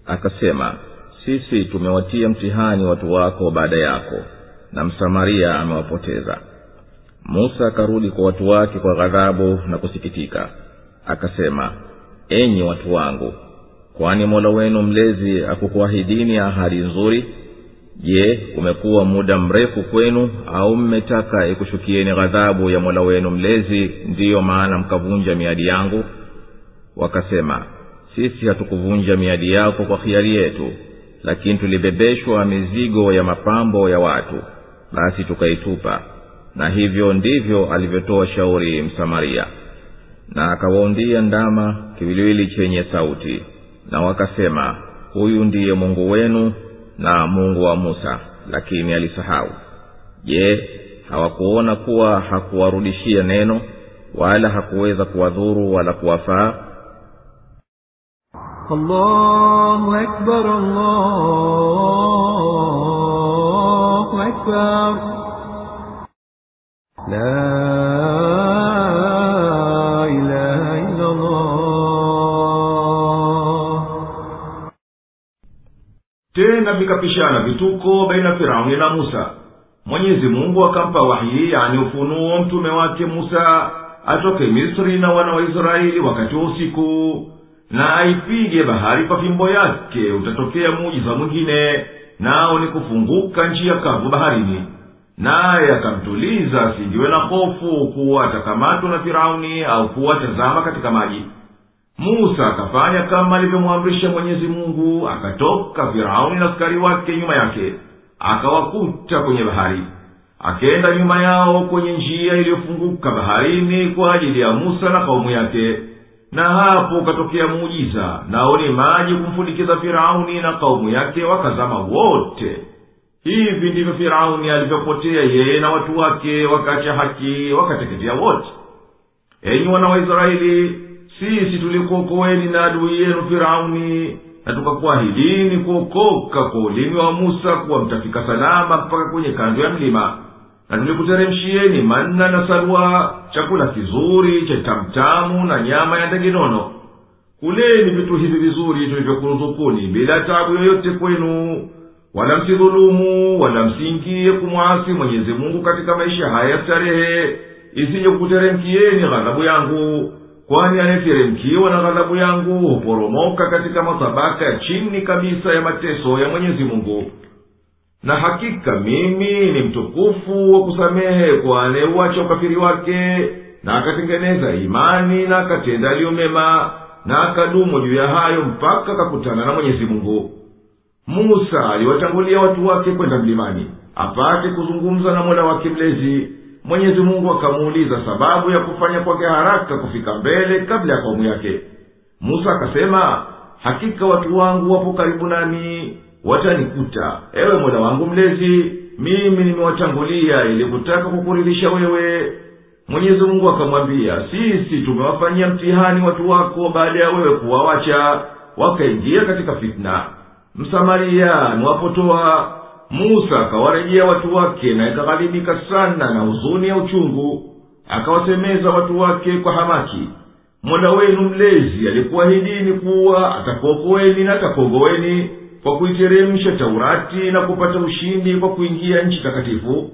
Akasema, sisi tumewatia mtihani watu wako baada yako, na Msamaria amewapoteza. Musa akarudi kwa watu wake kwa ghadhabu na kusikitika. Akasema, enyi watu wangu, kwani Mola wenu mlezi akukuahidini ahadi nzuri? Je, umekuwa muda mrefu kwenu, au mmetaka ikushukieni ghadhabu ya Mola wenu mlezi, ndiyo maana mkavunja miadi yangu? Wakasema, sisi hatukuvunja miadi yako kwa khiari yetu, lakini tulibebeshwa mizigo ya mapambo ya watu, basi tukaitupa. Na hivyo ndivyo alivyotoa shauri Msamaria. Na akawaundia ndama kiwiliwili chenye sauti, na wakasema, huyu ndiye Mungu wenu na Mungu wa Musa, lakini alisahau. Je, hawakuona kuwa hakuwarudishia neno, wala hakuweza kuwadhuru wala kuwafaa? Allahu Akbar, Allahu Akbar. La ilaha illa Allah. Tena vikapishana vituko baina Firauni na Musa. Mwenyezi Mungu akampa wahi, yani ufunuo, mtume wake Musa atoke Misri na wana wa Israeli wakati wa usiku, na aipige bahari kwa fimbo yake. Utatokea muujiza mwingine, nao ni kufunguka njia kavu baharini. Naye akamtuliza asiingiwe na hofu kuwa atakamatwa na Firauni au kuwa tazama katika maji. Musa akafanya kama alivyomwamrisha Mwenyezi Mungu, akatoka Firauni na askari wake nyuma yake, akawakuta kwenye bahari. Akaenda nyuma yao kwenye njia iliyofunguka baharini kwa ajili ya Musa na kaumu yake. Na hapo ukatokea muujiza, nao ni maji kumfundikiza Firauni na kaumu yake, wakazama wote. Hivi ndivyo Firauni alivyopotea yeye na watu wake, wakaacha haki, wakateketea wote. Enyi wana wa Israeli, sisi tulikuokoeni na adui yenu Firauni, na tukakuahidini kuokoka kwa ulimi wa Musa kuwa mtafika salama mpaka kwenye kando ya mlima. Na tulikuteremshieni manna na salwa, chakula kizuri cha tamtamu na nyama ya ndege nono. Kuleni vitu hivi vizuri tulivyokuruzukuni bila taabu yoyote kwenu, wala msidhulumu, wala msiingie kumwasi Mwenyezi Mungu katika maisha haya ya starehe, isije kukuteremkieni ghadhabu yangu. Kwani anayeteremkiwa na ghadhabu yangu huporomoka katika matabaka ya chini kabisa ya mateso ya Mwenyezi Mungu. Na hakika mimi ni mtukufu wa kusamehe kwa anayeuacha ukafiri wake, na akatengeneza imani na akatenda yaliyo mema, na akadumu juu ya hayo mpaka akakutana na Mwenyezi Mungu. Musa aliwatangulia watu wake kwenda mlimani apate kuzungumza na Mola wake mlezi. Mwenyezi Mungu akamuuliza sababu ya kufanya kwake haraka kufika mbele kabla ya kaumu yake. Musa akasema, hakika watu wangu wapo karibu nami, watanikuta, ewe Mola wangu mlezi, mimi nimewatangulia ili kutaka kukuridhisha wewe. Mwenyezi Mungu akamwambia, sisi tumewafanyia mtihani watu wako baada ya wewe kuwawacha, wakaingia katika fitna. Msamaria niwapotoa. Musa akawarejea watu wake, na ikaghalibika sana na huzuni ya uchungu. Akawasemeza watu wake kwa hamaki, Mola wenu mlezi alikuahidini kuwa atakuokoeni na atakuongoeni kwa kuiteremsha Taurati na kupata ushindi kwa kuingia nchi takatifu.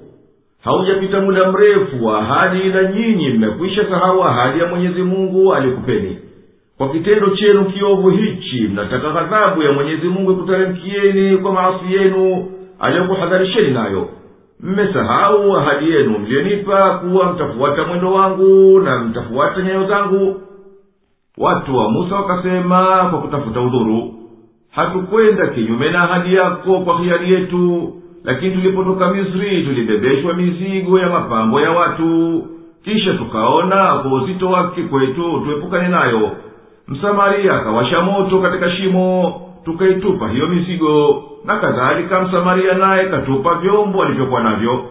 Haujapita muda mrefu wa ahadi, na nyinyi mmekwisha sahau ahadi ya Mwenyezi Mungu alikupeni. Kwa kitendo chenu kiovu hichi mnataka ghadhabu ya Mwenyezi Mungu kuteremkieni kwa maasi yenu aliyokuhadharisheni nayo. Mmesahau ahadi yenu mlionipa kuwa mtafuata mwendo wangu na mtafuata nyayo zangu. Watu wa Musa wakasema kwa kutafuta udhuru, hatukwenda kinyume na ahadi yako kwa hiari yetu, lakini tulipotoka Misri tulibebeshwa mizigo ya mapambo ya watu, kisha tukaona kwa uzito wake kwetu tuepukane nayo. Msamaria akawasha moto katika shimo, tukaitupa hiyo mizigo, na kadhalika Msamaria naye katupa vyombo alivyokuwa navyo.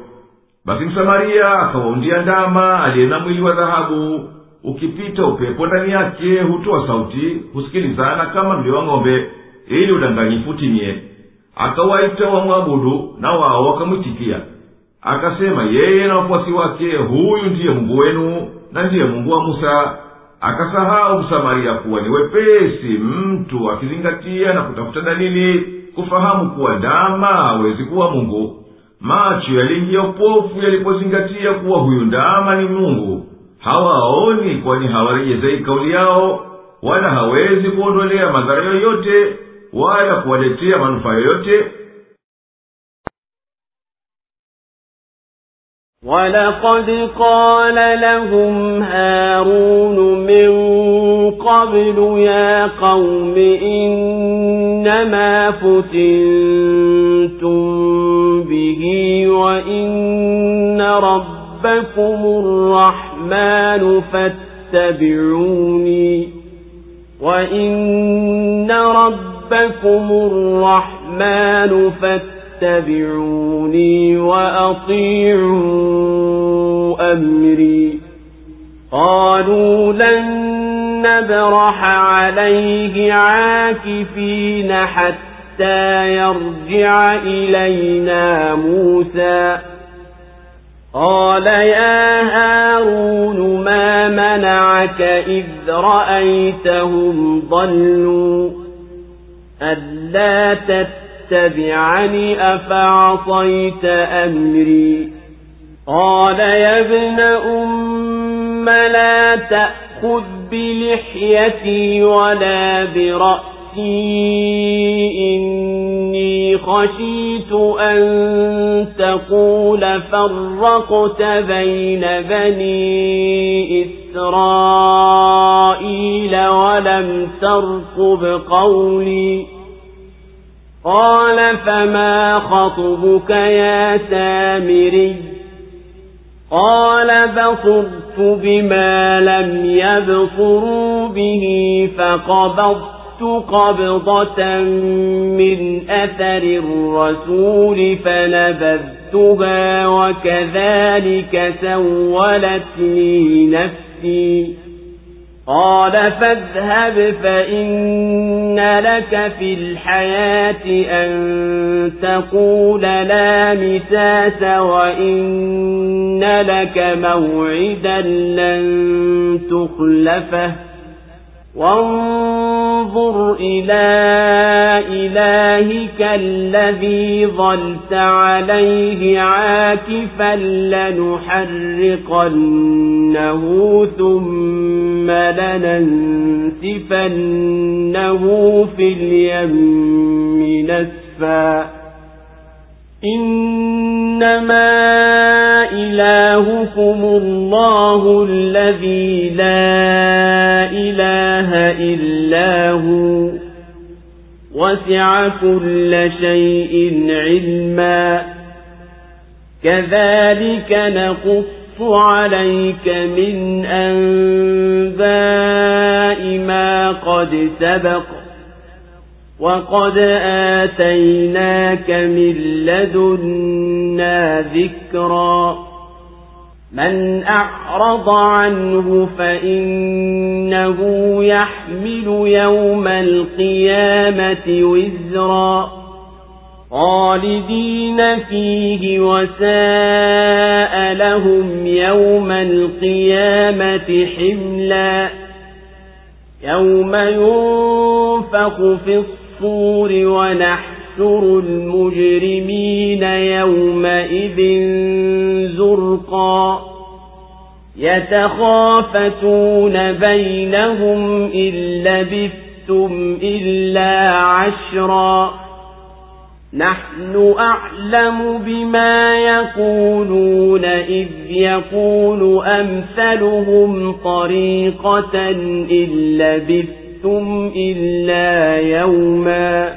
Basi Msamaria akawaundia ndama aliye na mwili wa dhahabu, ukipita upepo ndani yake hutoa sauti, husikilizana kama mlio wa ng'ombe, ili udanganyifu utimie. Akawaita wamwabudu, na wao wakamwitikia. Akasema yeye na wafuasi wake, huyu ndiye Mungu wenu na ndiye Mungu wa Musa. Akasahau Msamaria kuwa ni wepesi mtu akizingatia na kutafuta dalili kufahamu kuwa ndama hawezi kuwa Mungu. Macho yaliingia upofu yalipozingatia kuwa huyu ndama ni Mungu. Hawaoni, kwani hawarejezei kauli yao, wala hawezi kuondolea madhara yoyote wala kuwaletea manufaa yoyote. وَلَقَدْ قَالَ لَهُمْ هَارُونُ مِنْ قَبْلُ يَا قَوْمِ إِنَّمَا فُتِنْتُمْ بِهِ وَإِنَّ رَبَّكُمُ الرَّحْمَنُ فَاتَّبِعُونِي وَإِنَّ رَبَّكُمُ الرَّحْمَنُ فَاتَّبِعُونِي وَأَطِيعُوا أَمْرِي. قَالُوا لَن نَّبْرَحَ عَلَيْهِ عَاكِفِينَ حَتَّى يَرْجِعَ إِلَيْنَا مُوسَى. قَالَ يَا هَارُونُ مَا مَنَعَكَ إِذْ رَأَيْتَهُمْ ضَلُّوا أَلَّا تَتَّبِعَنِ أَفَعَصَيْتَ أَمْرِي. قَالَ يَا ابْنَ أُمَّ لَا تَأْخُذْ بِلِحْيَتِي وَلَا بِرَأْسِي إِنِّي خَشِيتُ أَن تَقُولَ فَرَّقْتَ بَيْنَ بَنِي إِسْرَائِيلَ وَلَمْ تَرْقُبْ قَوْلِي. قَالَ فَمَا خَطْبُكَ يَا سَامِرِيُّ؟ قَالَ بَصُرْتُ بِمَا لَمْ يَبْصُرُوا بِهِ فَقَبَضْتُ قَبْضَةً مِّنْ أَثَرِ الرَّسُولِ فَنَبَذْتُهَا وَكَذَلِكَ سَوَّلَتْ لِي نَفْسِي. قَالَ فَاذْهَبْ فَإِنَّ لَكَ فِي الْحَيَاةِ أَن تَقُولَ لَا مِسَاسَ وَإِنَّ لَكَ مَوْعِدًا لَّن تُخْلَفَهُ وَانظُرْ إِلَى إِلَٰهِكَ الَّذِي ظَلْتَ عَلَيْهِ عَاكِفًا لَّنُحَرِّقَنَّهُ ثُمَّ لَنَنسِفَنَّهُ فِي الْيَمِّ نَسْفًا. إِنَّمَا إِلَٰهُكُمُ اللَّهُ الَّذِي لَا إِلَٰهَ إِلَّا هُوَ وَسِعَ كُلَّ شَيْءٍ عِلْمًا. كَذَلِكَ نَقُصُّ عَلَيْكَ مِنْ أَنبَاءِ مَا قَدْ سَبَقَ وَقَدْ آتَيْنَاكَ مِنْ لَدُنَّا ذِكْرًا. مَنْ أَعْرَضَ عَنْهُ فَإِنَّهُ يَحْمِلُ يَوْمَ الْقِيَامَةِ وِزْرًا خَالِدِينَ فِيهِ وَسَاءَ لَهُمْ يَوْمَ الْقِيَامَةِ حِمْلًا. يَوْمَ يُنفَخُ فِي الصُّورِ ونحشر المجرمين يومئذ زرقا يتخافتون بينهم إن لبثتم إلا عشرا نحن أعلم بما يقولون إذ يقول أمثلهم طريقة إن لبثتم إلا يوما.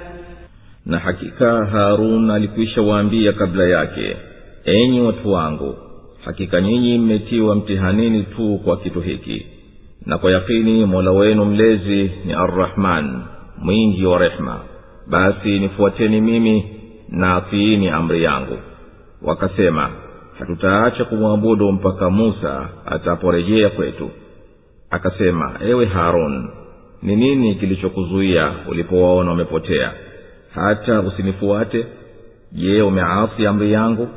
na hakika Harun alikwisha waambia kabla yake, enyi watu wangu, hakika nyinyi mmetiwa mtihanini tu kwa kitu hiki, na kwa yakini Mola wenu mlezi ni Ar-Rahman, mwingi wa rehema, basi nifuateni mimi na atiini amri yangu. Wakasema, hatutaacha kumwabudu mpaka Musa ataporejea kwetu. Akasema, ewe Harun, ni nini kilichokuzuia ulipowaona wamepotea hata usinifuate? Je, umeasi amri yangu?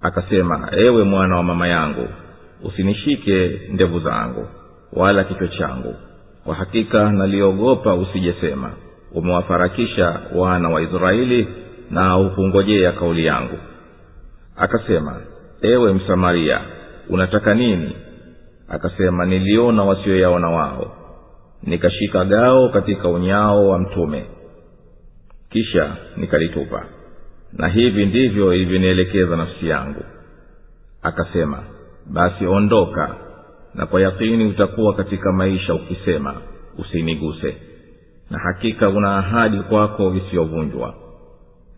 Akasema, ewe mwana wa mama yangu, usinishike ndevu zangu wala kichwa changu, kwa hakika naliogopa usijesema umewafarakisha wana wa Israeli na hukungojea kauli yangu. Akasema, ewe Msamaria, unataka nini? Akasema, niliona wasioyaona wao, nikashika gao katika unyao wa mtume, kisha nikalitupa, na hivi ndivyo ilivyoelekeza nafsi yangu. Akasema, basi ondoka, na kwa yakini utakuwa katika maisha ukisema usiniguse, na hakika una ahadi kwako isiyovunjwa.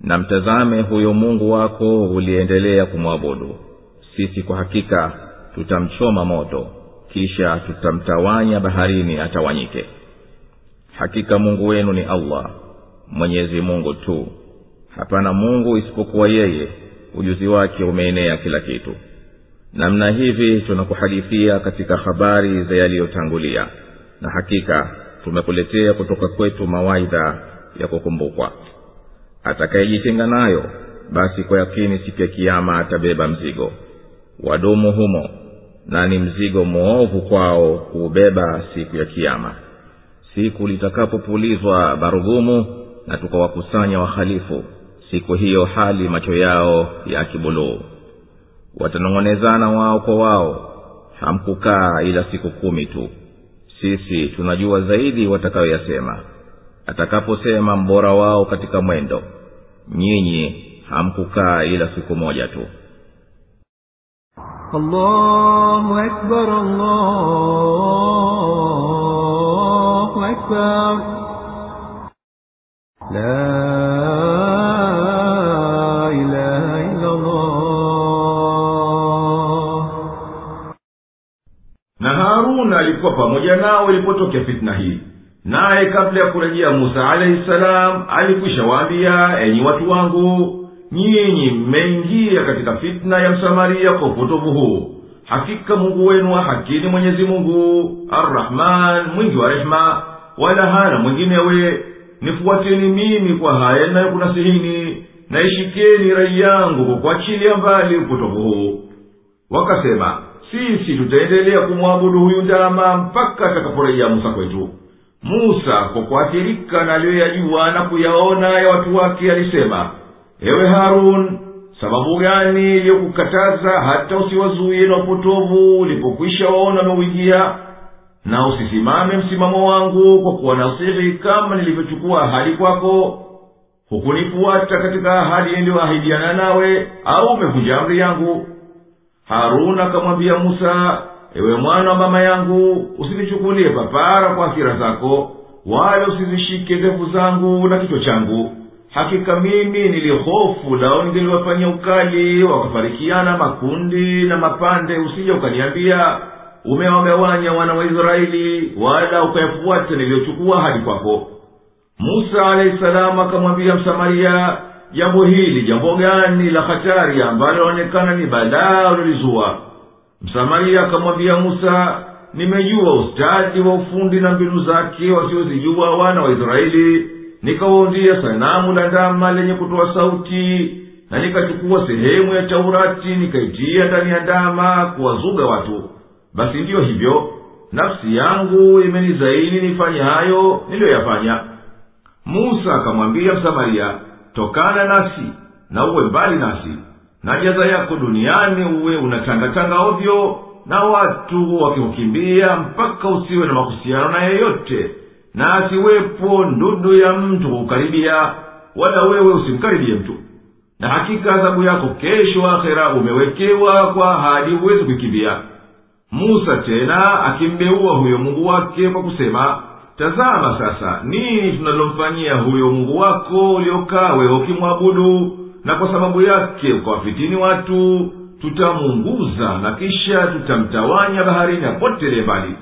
Na mtazame huyo Mungu wako uliendelea kumwabudu, sisi kwa hakika tutamchoma moto, kisha tutamtawanya baharini atawanyike. Hakika Mungu wenu ni Allah, Mwenyezi Mungu tu, hapana Mungu isipokuwa yeye, ujuzi wake umeenea kila kitu. Namna hivi tunakuhadithia katika habari za yaliyotangulia, na hakika tumekuletea kutoka kwetu mawaidha ya kukumbukwa. Atakayejitenga nayo, basi kwa yakini siku ya kiyama atabeba mzigo, wadumu humo, na ni mzigo muovu kwao kuubeba siku ya kiyama. Siku litakapopulizwa barugumu na tukawakusanya wahalifu, siku hiyo hali macho yao ya kibuluu. Watanong'onezana wao kwa wao, hamkukaa ila siku 10 tu. Sisi tunajua zaidi watakayoyasema. Atakaposema mbora wao katika mwendo, nyinyi hamkukaa ila siku 1 tu. Allahu Akbar, Allahu Akbar. La ilaha illa Allah. Na Harun alikuwa pamoja nao ilipotokea fitna hii, naye kabla ya kurejea Musa alayhi salam alikwisha waambia, enyi watu wangu, nyinyi mmeingia katika fitna ya Msamaria kwa upotovu huu. Hakika Mungu wenu wa haki ni Mwenyezi Mungu Ar-Rahman, mwingi wa rehema, wala hana mwinginewe. Nifuateni mimi kwa haya ninayokunasihini, na ishikeni rai yangu kwa kuachilia mbali upotovu huu. Wakasema, sisi tutaendelea kumwabudu huyu ndama mpaka atakaporejea Musa kwetu. Musa kwa kuathirika na aliyoyajua na kuyaona ya watu wake alisema, ewe Harun, sababu gani iliyokukataza hata usiwazuie na upotovu ulipokwisha waona wameuingia? Na usisimame msimamo wangu kwa kuwanasihi kama nilivyochukua ahadi kwako. Hukunifuata katika ahadi niliyoahidiana nawe, au umevunja amri yangu? Harun akamwambia Musa, ewe mwana wa mama yangu, usinichukulie papara kwa hasira zako, wala usizishike ndevu zangu na kichwa changu. Hakika mimi nilihofu lao ningeliwafanyia ukali, wakafarikiana makundi na mapande, usije ukaniambia umewagawanya wana wa Israeli, wala ukayafuata niliyochukua hadi kwako. Musa alayhi salam akamwambia Msamaria, jambo hili jambo gani la hatari ambalo laonekana ni balaa ulilizua? Msamaria akamwambia Musa, nimejua ustadi wa ufundi na mbinu zake wasiozijua wana wa Israeli, nikawaundia sanamu la ndama lenye kutoa sauti, na nikachukua sehemu ya Taurati nikaitia ndani ya ndama kuwazuga watu. Basi ndiyo hivyo, nafsi yangu imenizaini nifanye hayo niliyoyafanya. Musa akamwambia Msamaria, tokana nasi na uwe mbali nasi, na jaza yako duniani uwe unatangatanga ovyo, na watu wakikukimbia mpaka usiwe na mahusiano na yeyote, na asiwepo ndudu ya mtu kukaribia, wala wewe usimkaribie mtu. Na hakika adhabu yako kesho akhera umewekewa kwa ahadi huwezi kukimbia. Musa tena akimbeua huyo Mungu wake kwa kusema, tazama sasa nini tunalomfanyia huyo mungu wako uliokaa wewe ukimwabudu, na kwa sababu yake ukawafitini watu, tutamuunguza na kisha tutamtawanya baharini apotele mbali.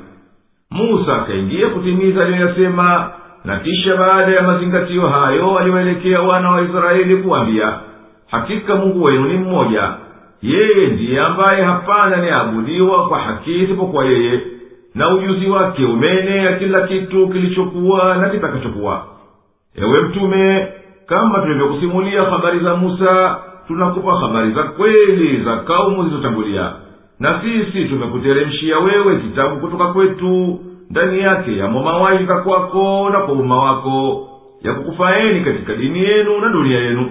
Musa akaingia kutimiza aliyoyasema, na kisha baada ya mazingatio hayo aliwaelekea wana wa Israeli kuambia, hakika Mungu wenu ni mmoja, yeye ndiye ambaye hapana aniabudiwa kwa haki isipokuwa yeye, na ujuzi wake umeenea kila kitu kilichokuwa na kitakachokuwa. Ewe mtume, kama tulivyokusimulia habari za Musa, tunakupa habari za kweli za kaumu zilizotangulia, na sisi tumekuteremshia wewe kitabu kutoka kwetu, ndani yake yamo mawaidha kwako na kwa umma wako, ya kukufaeni katika dini yenu na dunia yenu.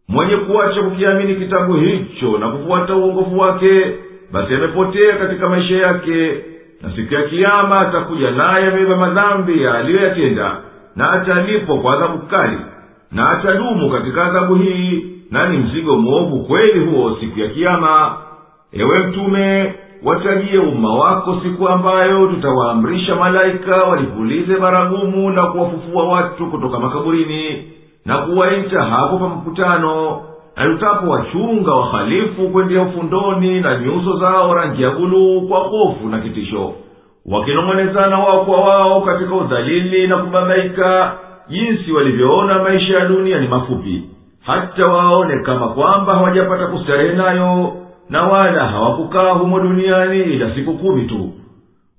Mwenye kuacha kukiamini kitabu hicho na kufuata uongofu wake, basi amepotea katika maisha yake, na siku ya kiyama atakuja naye amebeba madhambi aliyoyatenda, na atalipwa kwa adhabu kali, na atadumu katika adhabu hii, na ni mzigo mwovu kweli huo siku ya kiyama. Ewe mtume, watajie umma wako siku ambayo tutawaamrisha malaika walipulize baragumu na kuwafufua watu kutoka makaburini, na kuwaita hapo pa mkutano, na tutapowachunga wahalifu kwendea ufundoni na nyuso zao rangi ya buluu kwa hofu na kitisho, wakinong'onezana wao kwa wao katika udhalili na kubabaika, jinsi walivyoona maisha ya dunia ni mafupi, hata waone kama kwamba hawajapata kustarehe nayo, na wala hawakukaa humo duniani ila siku 10 tu.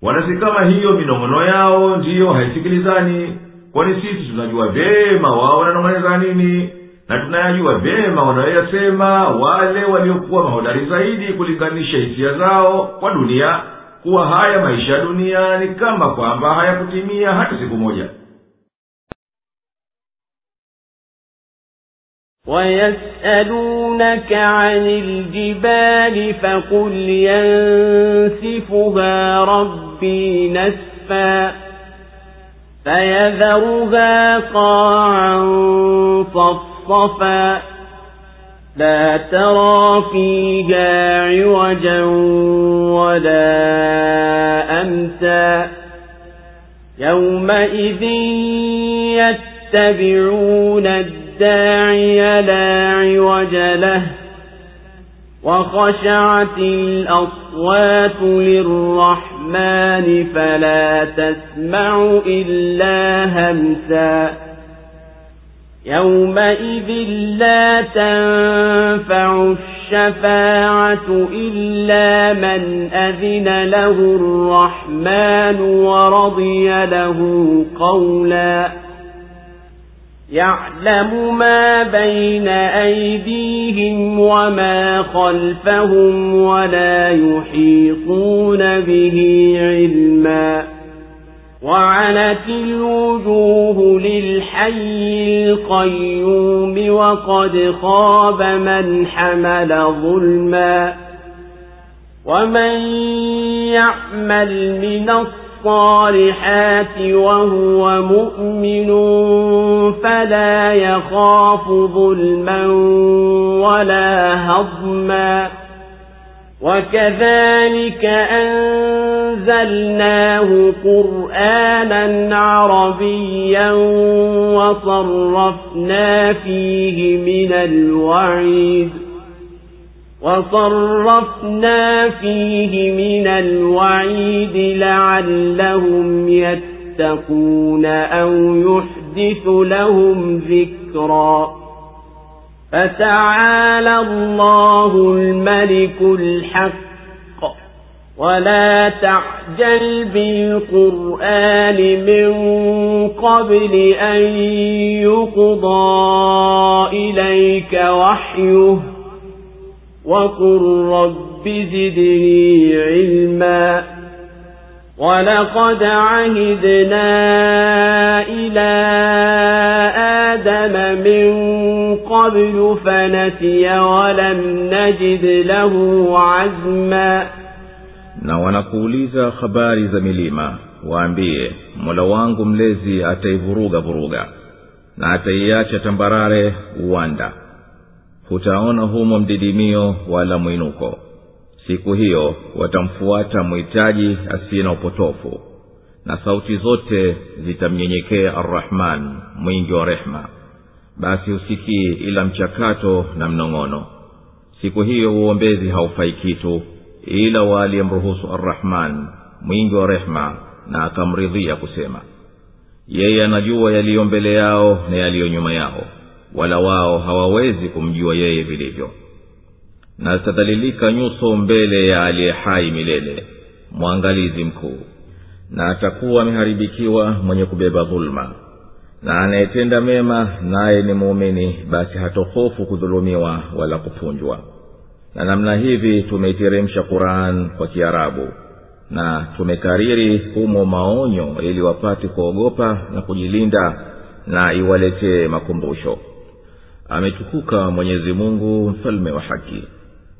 Wanasi kama hiyo minong'ono yao ndiyo haisikilizani, kwani sisi tunajua vyema wao wananong'oneza nini, na tunayajua vyema wanayoyasema wale waliokuwa mahodari zaidi kulinganisha hisia zao kwa dunia, kuwa haya maisha ya dunia ni kama kwamba hayakutimia hata siku moja. وَيَسْأَلُونَكَ عَنِ الْجِبَالِ فَقُلْ يَنسِفُهَا رَبِّي نَسْفًا فَيَذَرُهَا قَاعًا صَفْصَفًا لَا تَرَى فِيهَا عِوَجًا وَلَا أَمْتًا يَوْمَئِذٍ يَتَّبِعُونَ الداعي لا عوج له وخشعت الأصوات للرحمن فلا تسمع إلا همسا يومئذ لا تنفع الشفاعة إلا من أذن له الرحمن ورضي له قولا يعلم ما بين أيديهم وما خلفهم ولا يحيطون به علما وعنت الوجوه للحي القيوم وقد خاب من حمل ظلما ومن يعمل من الصالحات وهو مؤمن فلا يخاف ظلما ولا هضما وكذلك أنزلناه قرآنا عربيا وصرفنا فيه من الوعيد لعلهم يتقون أو يحدث لهم ذكرا فتعالى الله الملك الحق ولا تعجل بالقرآن من قبل أن يقضى إليك وحيه وقل رب زدني علما ولقد عهدنا إلى آدم من قبل فنسي ولم نجد له عزما. Na wanakuuliza habari za milima, waambie Mola wangu mlezi ataivuruga vuruga na ataiacha tambarare uwanda, hutaona humo mdidimio wala mwinuko. Siku hiyo watamfuata muhitaji asiye na upotofu, na sauti zote zitamnyenyekea Ar-Rahman mwingi wa rehema, basi usikii ila mchakato na mnong'ono. Siku hiyo uombezi haufai kitu ila waliyemruhusu Ar-Rahman mwingi wa rehema na akamridhia kusema. Yeye anajua yaliyo mbele yao na yaliyo nyuma yao, wala wao hawawezi kumjua yeye vilivyo. Na atadhalilika nyuso mbele ya aliye hai milele, mwangalizi mkuu, na atakuwa ameharibikiwa mwenye kubeba dhulma. Na anayetenda mema naye ni muumini, basi hatohofu kudhulumiwa wala kupunjwa. Na namna hivi tumeiteremsha Qur'an kwa Kiarabu, na tumekariri humo maonyo ili wapate kuogopa na kujilinda, na iwaletee makumbusho. Ametukuka Mwenyezi Mungu mfalme wa haki,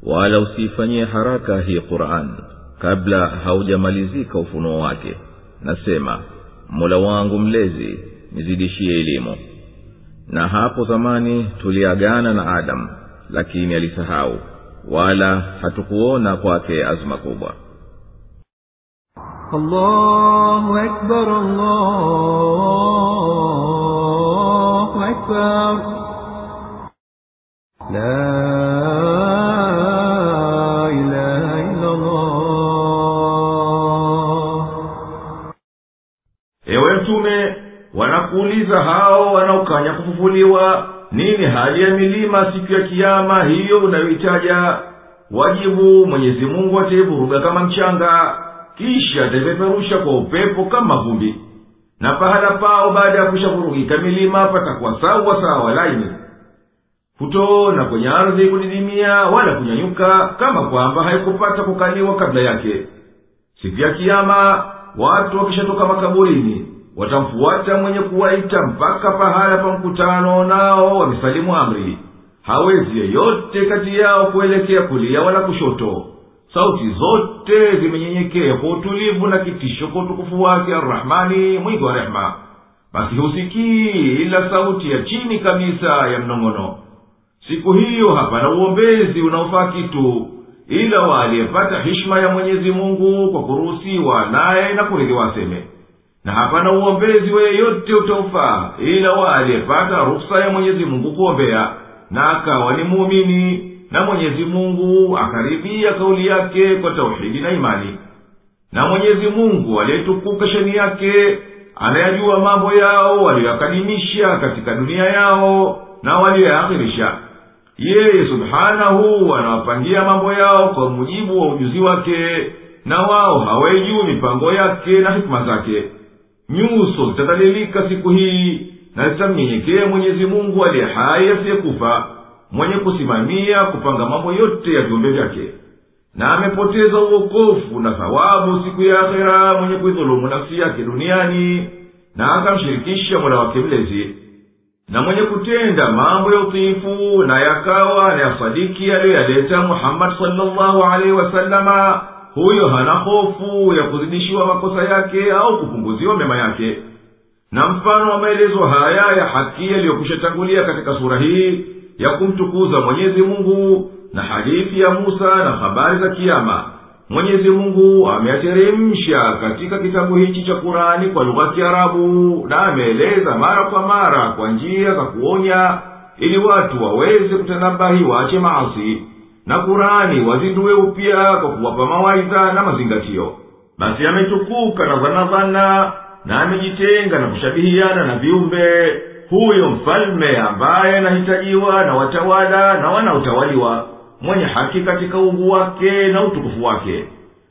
wala usifanyie haraka hii Qur'an kabla haujamalizika ufunuo wake. Nasema, Mola wangu mlezi nizidishie elimu. Na hapo zamani tuliagana na Adam, lakini alisahau, wala hatukuona kwake azma kubwa. Allahu Akbar, Allahu Akbar. La ilaha illa Allah. Ewe Mtume, wanakuuliza hao wanaokanya kufufuliwa, nini hali ya milima siku ya kiyama hiyo unayoitaja? Wajibu, Mwenyezi Mungu ataivuruga kama mchanga, kisha ataipeperusha kwa upepo kama vumbi. Na pahala pao baada ya kushavurugika milima patakuwa sawa sawa laini. Kutoona kwenye ardhi kudidimia wala kunyanyuka, kama kwamba haikupata kukaliwa kabla yake. Siku ya kiyama watu wakishatoka makaburini, watamfuata mwenye kuwaita mpaka pahala pa mkutano, nao wamesalimu amri. Hawezi yeyote kati yao kuelekea kulia wala kushoto. Sauti zote zimenyenyekea kwa utulivu na kitisho kwa utukufu wake Ar-Rahmani mwingi wa rehema. Basi husikii ila sauti ya chini kabisa ya mnong'ono. Siku hiyo hapana uombezi unaofaa kitu ila waliyepata heshima ya Mwenyezi Mungu kwa kuruhusiwa naye na kuridhiwa aseme. Na hapana uombezi yeyote utaufaa ila waliyepata ruhusa ya Mwenyezi Mungu kuombea na akawa ni muumini, na Mwenyezi Mungu akaridhia kauli yake kwa tauhidi na imani. Na Mwenyezi Mungu aliyetukuka shani yake anayajua mambo yao waliyokadimisha katika dunia yao na waliyoakhirisha. Yeye subhanahu anawapangia mambo yao kwa mujibu wa ujuzi wake, na wao hawajui mipango yake na hikma zake. Nyuso zitadhalilika siku hii, na zitamnyenyekea Mwenyezi Mungu aliye hai asiyekufa, mwenye kusimamia kupanga mambo yote ya viumbe vyake. Na amepoteza uokofu na thawabu siku ya akhera mwenye kuidhulumu nafsi yake duniani na akamshirikisha Mola wake mlezi. Na mwenye kutenda mambo ya utiifu na yakawa na yasadiki aliyoyaleta Muhammad sallallahu alaihi wasallama, huyo hana hofu ya kuzidishiwa makosa yake au kupunguziwa mema yake. Na mfano wa maelezo haya ya haki yaliyokwishatangulia katika sura hii ya kumtukuza Mwenyezi Mungu na hadithi ya Musa na habari za kiyama, Mwenyezi Mungu ameyateremsha katika kitabu hichi cha Qur'ani kwa lugha ya Kiarabu, na ameeleza mara kwa mara kwa njia za kuonya ili watu waweze kutanabahi waache maasi, na Qur'ani wazindue upya kwa kuwapa mawaidha na mazingatio. Basi ametukuka na dhana na amejitenga na kushabihiana na viumbe, huyo mfalme ambaye anahitajiwa na watawala na wanaotawaliwa, mwenye haki katika uungu wake na utukufu wake.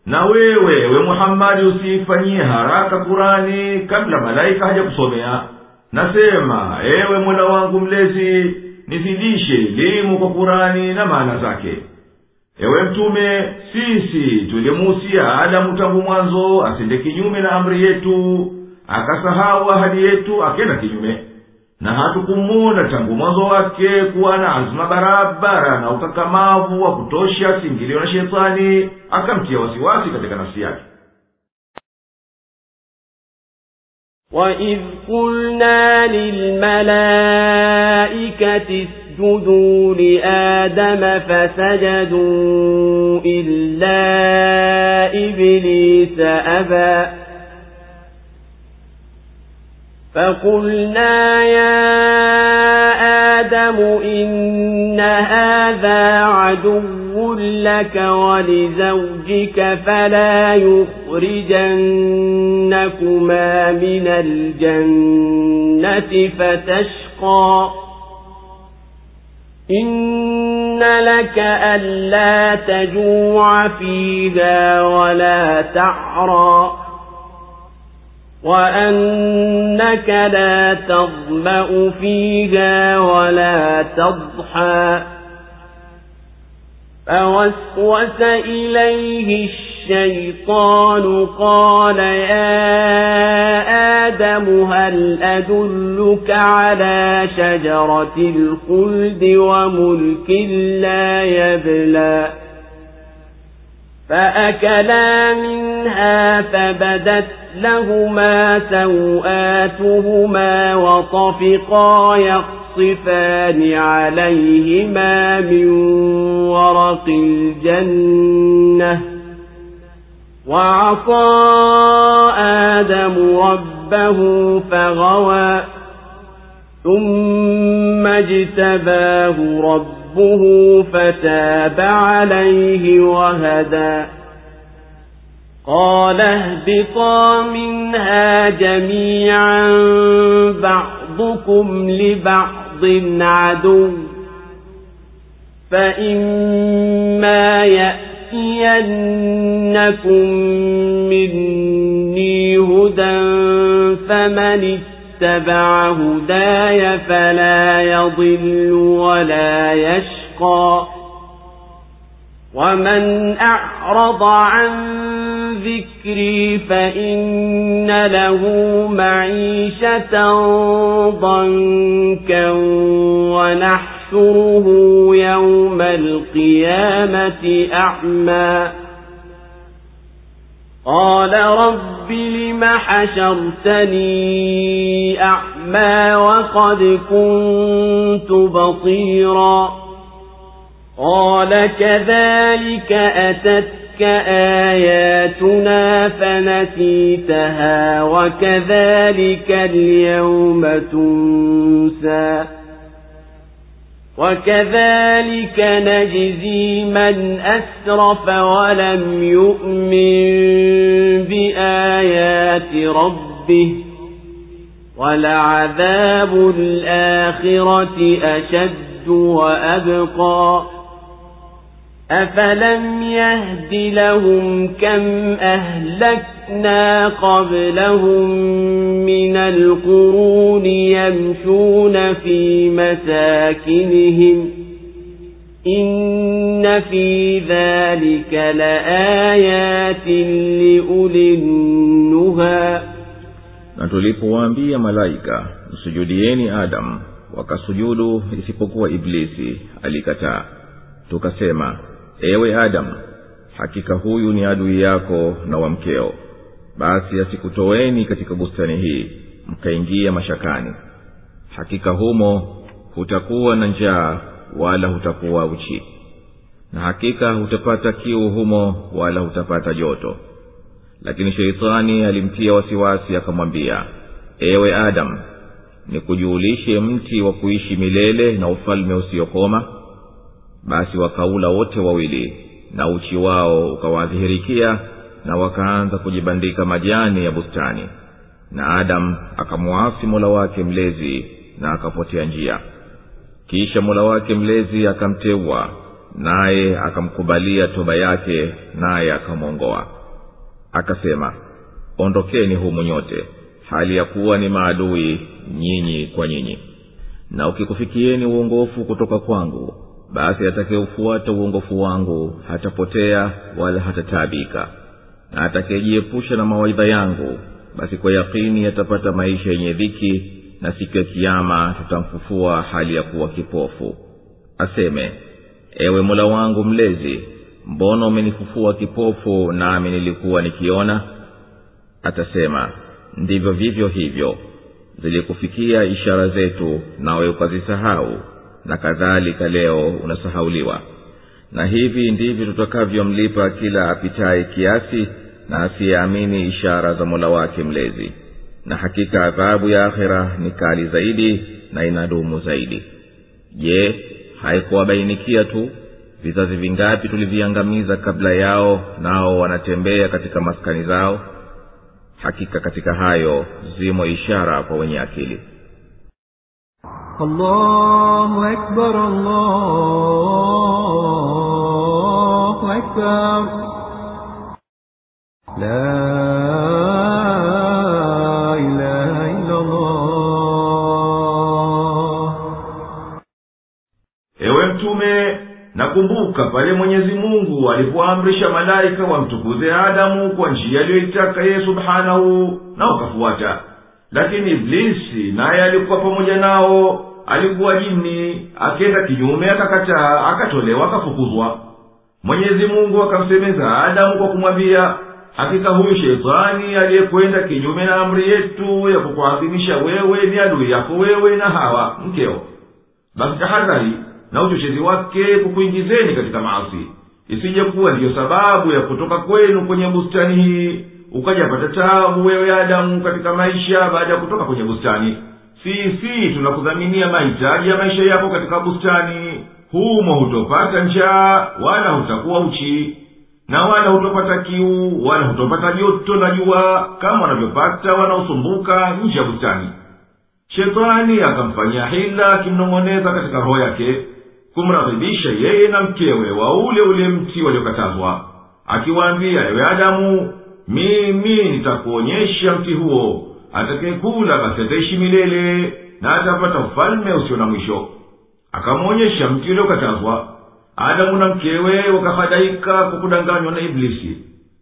Na wewe Muhammad usifanyie haraka Qur'ani kabla malaika haja kusomea. Nasema, ewe Mola wangu mlezi, nizidishe elimu kwa Qur'ani na maana zake. Ewe Mtume, sisi tulimuhusia Adamu tangu mwanzo asende kinyume na amri yetu, akasahau ahadi yetu akenda kinyume. Na hatukumuona tangu mwanzo wake kuwa na azma barabara na ukakamavu wa kutosha singilio na shetani akamtia wasiwasi katika nafsi yake. وَإِذْ قُلْنَا لِلْمَلَائِكَةِ اسْجُدُوا لِآدَمَ فَسَجَدُوا إِلَّا إِبْلِيسَ أَبَى فقلنا يا آدم إن هذا عدو لك ولزوجك فلا يخرجنكما من الجنة فتشقى إن لك ألا تجوع فيها ولا تعرى وأنك لا تظمأ فيها ولا تضحى فوسوس إليه الشيطان قال يا آدم هل أدلك على شجرة الخلد وملك لا يبلى فأكلا منها فبدت لهما سوآتهما وطفقا يخصفان عليهما من ورق الجنة وعصى آدم ربه فغوى ثم اجتباه ربه فتاب عليه وهدى قال اهبطا منها جميعا بعضكم لبعض عدو فإما يأتينكم مني هدى فمن اتبع هداي فلا يضل ولا يشقى ومن أعرض عن ذكري فإن له معيشة ضنكا ونحشره يوم القيامة أعمى قال رب لم حشرتني أعمى وقد كنت بصيرا قال كذلك أتتك آياتنا فنسيتها وكذلك اليوم تنسى وكذلك نجزي من أسرف ولم يؤمن بآيات ربه ولعذاب الآخرة أشد وأبقى أفلم يهد لهم كم أهلكنا قبلهم من القرون يمشون في مساكنهم إن في ذلك لآيات لأولي النهى. Na tulipowaambia malaika msujudieni Adam wakasujudu isipokuwa Iblisi alikataa, tukasema ewe Adam, hakika huyu ni adui yako na wa mkeo, basi asikutoeni katika bustani hii mkaingia mashakani. Hakika humo hutakuwa na njaa wala hutakuwa uchi, na hakika hutapata kiu humo wala hutapata joto. Lakini Sheitani alimtia wasiwasi akamwambia, ewe Adam, nikujulishe mti wa kuishi milele na ufalme usiokoma? Basi wakaula wote wawili, na uchi wao ukawadhihirikia, na wakaanza kujibandika majani ya bustani. Na Adam akamuasi Mola wake mlezi na akapotea njia. Kisha Mola wake mlezi akamteua, naye akamkubalia toba yake, naye akamwongoa. Akasema, ondokeni humu nyote, hali ya kuwa ni maadui nyinyi kwa nyinyi. Na ukikufikieni uongofu kutoka kwangu, basi atakayeufuata uongofu wangu hatapotea wala hatataabika, na atakayejiepusha na mawaidha yangu, basi kwa yakini atapata maisha yenye dhiki, na siku ya kiyama tutamfufua hali ya kuwa kipofu. Aseme, ewe Mola wangu mlezi, mbona umenifufua kipofu nami nilikuwa nikiona? Atasema, ndivyo vivyo hivyo, zilikufikia ishara zetu nawe ukazisahau, na kadhalika leo unasahauliwa. Na hivi ndivyo tutakavyomlipa kila apitaye kiasi na asiyeamini ishara za Mola wake mlezi. na hakika adhabu ya akhera ni kali zaidi na inadumu zaidi. Je, haikuwabainikia tu vizazi vingapi tuliviangamiza kabla yao, nao wanatembea katika maskani zao? Hakika katika hayo zimo ishara kwa wenye akili. Allahu Akbar, Allahu Akbar. La ilaha illa Allah. Ewe Mtume, nakumbuka pale Mwenyezi Mungu alipoamrisha malaika wamtukuze Adamu kwa njia aliyoitaka yeye subhanahu, na wakafuata. Lakini Iblisi naye alikuwa pamoja nao, alikuwa jini, akenda kinyume akakataa, akatolewa, akafukuzwa. Mwenyezi Mungu akamsemeza Adamu kwa kumwambia, hakika huyu shetani aliyekwenda kinyume na amri yetu ya kukuadhimisha wewe ni adui yako wewe na Hawa mkeo. Basi tahadhari na uchochezi wake kukuingizeni katika maasi, isije kuwa ndiyo sababu ya kutoka kwenu kwenye bustani hii ukajapata taabu wewe Adamu katika maisha baada ya kutoka kwenye bustani. Sisi tunakudhaminia mahitaji ya maisha yako katika bustani. Humo hutopata njaa wala hutakuwa uchi, na wala hutopata kiu wala hutopata joto na jua kama wanavyopata wanaosumbuka nje ya bustani. Shetani akamfanyia hila akimnong'oneza katika roho yake kumradhibisha yeye na mkewe wa ule mti waliokatazwa, akiwaambia, ewe Adamu, mimi nitakuonyesha mti huo, atakayekula basi ataishi milele na atapata ufalme usio na mwisho. Akamwonyesha mti uliokatazwa. Adamu na mkewe wakafadhaika kwa kudanganywa na Iblisi,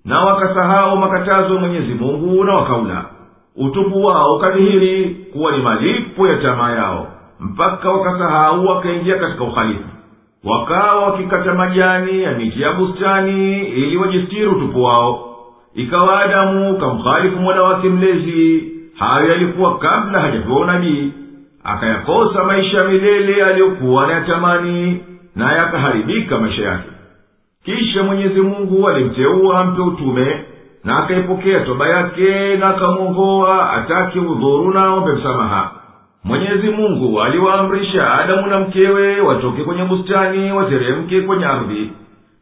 na wakasahau makatazo ya Mwenyezi Mungu na wakaula. Utupu wao ukadhihiri kuwa ni malipo ya tamaa yao, mpaka wakasahau wakaingia katika ukhalifu. Wakawa wakikata majani ya miti ya bustani ili wajistiri utupu wao. Ikawa Adamu kamkhalifu Mola wake mlezi. Hayo yalikuwa kabla hajapewa unabii. Akayakosa maisha milele aliyokuwa anayatamani, na yakaharibika maisha yake. Kisha Mwenyezi Mungu alimteua ampe utume, na akaipokea toba yake, na akamwongoa atake udhuru na ombe msamaha. Mwenyezi Mungu aliwaamrisha Adamu na mkewe watoke kwenye bustani wateremke kwenye ardhi.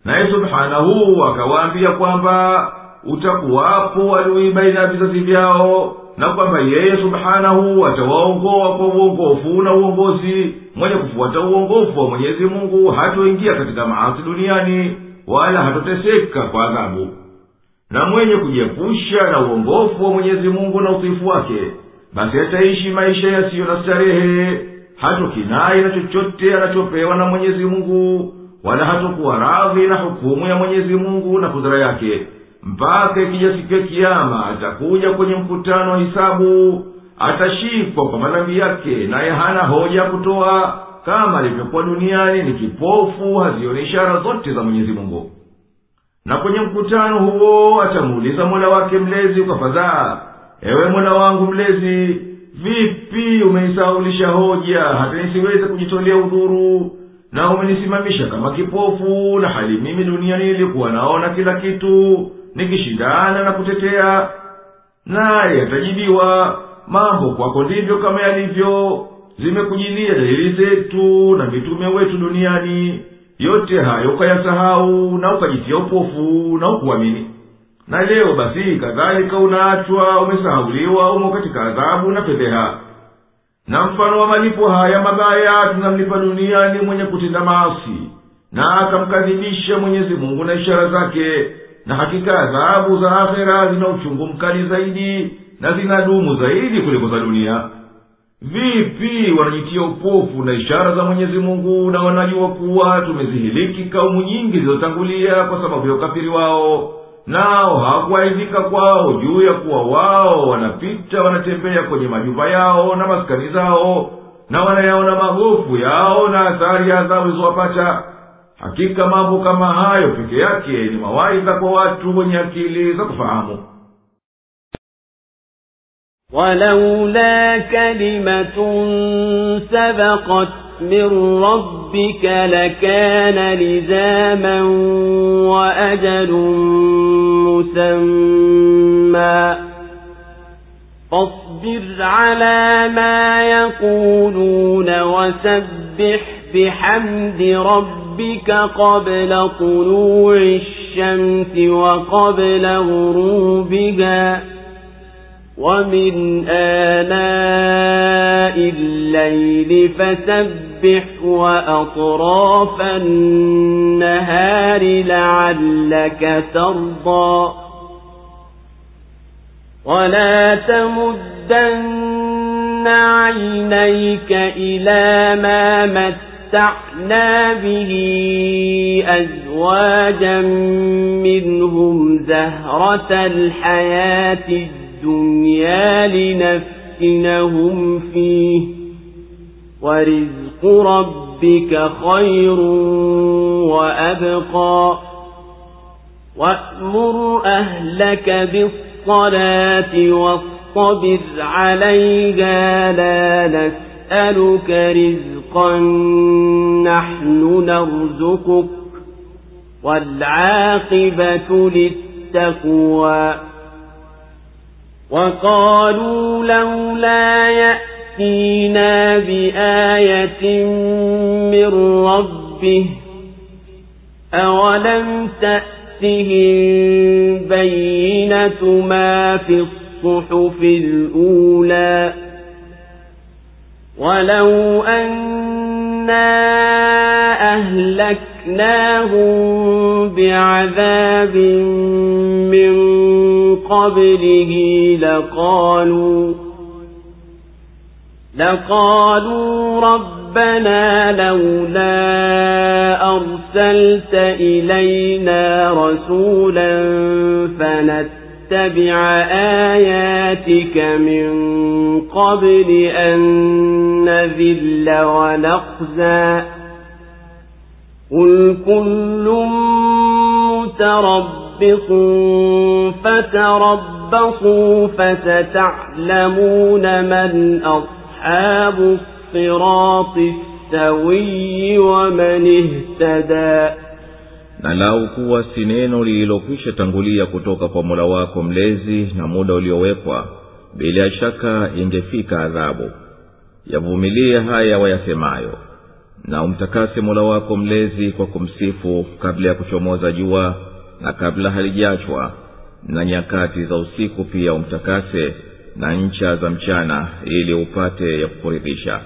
Naye subhanahu akawaambia kwamba utakuwapo adui baina ya vizazi vyao, na kwamba yeye subhanahu atawaongoa kwa uongofu na uongozi. Mwenye kufuata uongofu wa Mwenyezi Mungu hatoingia katika maasi duniani wala hatoteseka kwa adhabu. Na mwenye kujiepusha na uongofu wa Mwenyezi Mungu na utiifu wake, basi ataishi maisha yasiyo na starehe, hatokinai na chochote anachopewa na Mwenyezi Mungu, wala hatokuwa radhi na hukumu ya Mwenyezi Mungu na kudra yake, mpaka ikija siku ya Kiyama atakuja kwenye mkutano wa hisabu. Atashikwa kwa madhambi yake, naye hana hoja kutoa, kama alivyokuwa duniani ni kipofu, hazioni ishara zote za Mwenyezi Mungu. Na kwenye mkutano huo atamuuliza Mola wake mlezi kwa fadhaa, ewe Mola wangu mlezi, vipi umenisahaulisha hoja hata nisiweze kujitolea udhuru, na umenisimamisha kama kipofu, na hali mimi duniani nilikuwa naona kila kitu nikishindana na kutetea? Naye atajibiwa, mambo kwako ndivyo kama yalivyo, zimekujilia dalili zetu na mitume wetu duniani, yote hayo ukayasahau na ukajitia upofu na ukuamini. Na leo basi kadhalika unaachwa umesahauliwa, umo katika adhabu na fedheha. Na mfano wa malipo haya mabaya tunamlipa duniani mwenye kutenda maasi, na akamkadhibisha Mwenyezi Mungu na ishara zake. Na hakika adhabu za akhera zina uchungu mkali zaidi na zinadumu zaidi kuliko za dunia. Vipi wanajitia upofu na ishara za Mwenyezi Mungu, na wanajua kuwa tumezihiliki kaumu nyingi zilizotangulia kwa sababu ya ukafiri wao, nao hawakuaidhika kwao juu ya kuwa wao wanapita wanatembea kwenye majumba yao na maskani zao, na wanayaona magofu yao na athari ya adhabu zilizowapata. Hakika mambo kama hayo peke yake ni mawaidha kwa watu wenye akili za kufahamu. ولولا كلمة سبقت من ربك لكان لزاما وأجل مسمى واصبر على ما يقولون وسبح بحمد ربك قبل طلوع الشمس وقبل غروبها ومن آناء الليل فسبح وأطراف النهار لعلك ترضى ولا تمدن عينيك إلى ما متعنا به أزواجا منهم زهرة الحياة الدنيا لنفتنهم فيه ورزق ربك خير وأبقى وأمر أهلك بالصلاة واصطبر عليها لا نسألك رزقا نحن نرزقك والعاقبة للتقوى وقالوا لولا يأتينا بآية من ربه أولم تأتهم بينة ما في الصحف الأولى ولو أنا أهلكناهم بعذاب من قبله لقالوا ربنا لولا أرسلت إلينا رسولا فنتبع آياتك من قبل أن نذل ونخزى قل كل متربص فتربصوا فستعلمون من أصحاب الصراط السوي ومن اهتدى. Na lau kuwa si neno lililokwisha tangulia kutoka kwa Mola wako mlezi na muda uliowekwa, bila shaka ingefika adhabu. Yavumilie haya wayasemayo, na umtakase Mola wako mlezi kwa kumsifu kabla ya kuchomoza jua na kabla halijachwa, na nyakati za usiku pia umtakase, na ncha za mchana, ili upate ya kukuridhisha.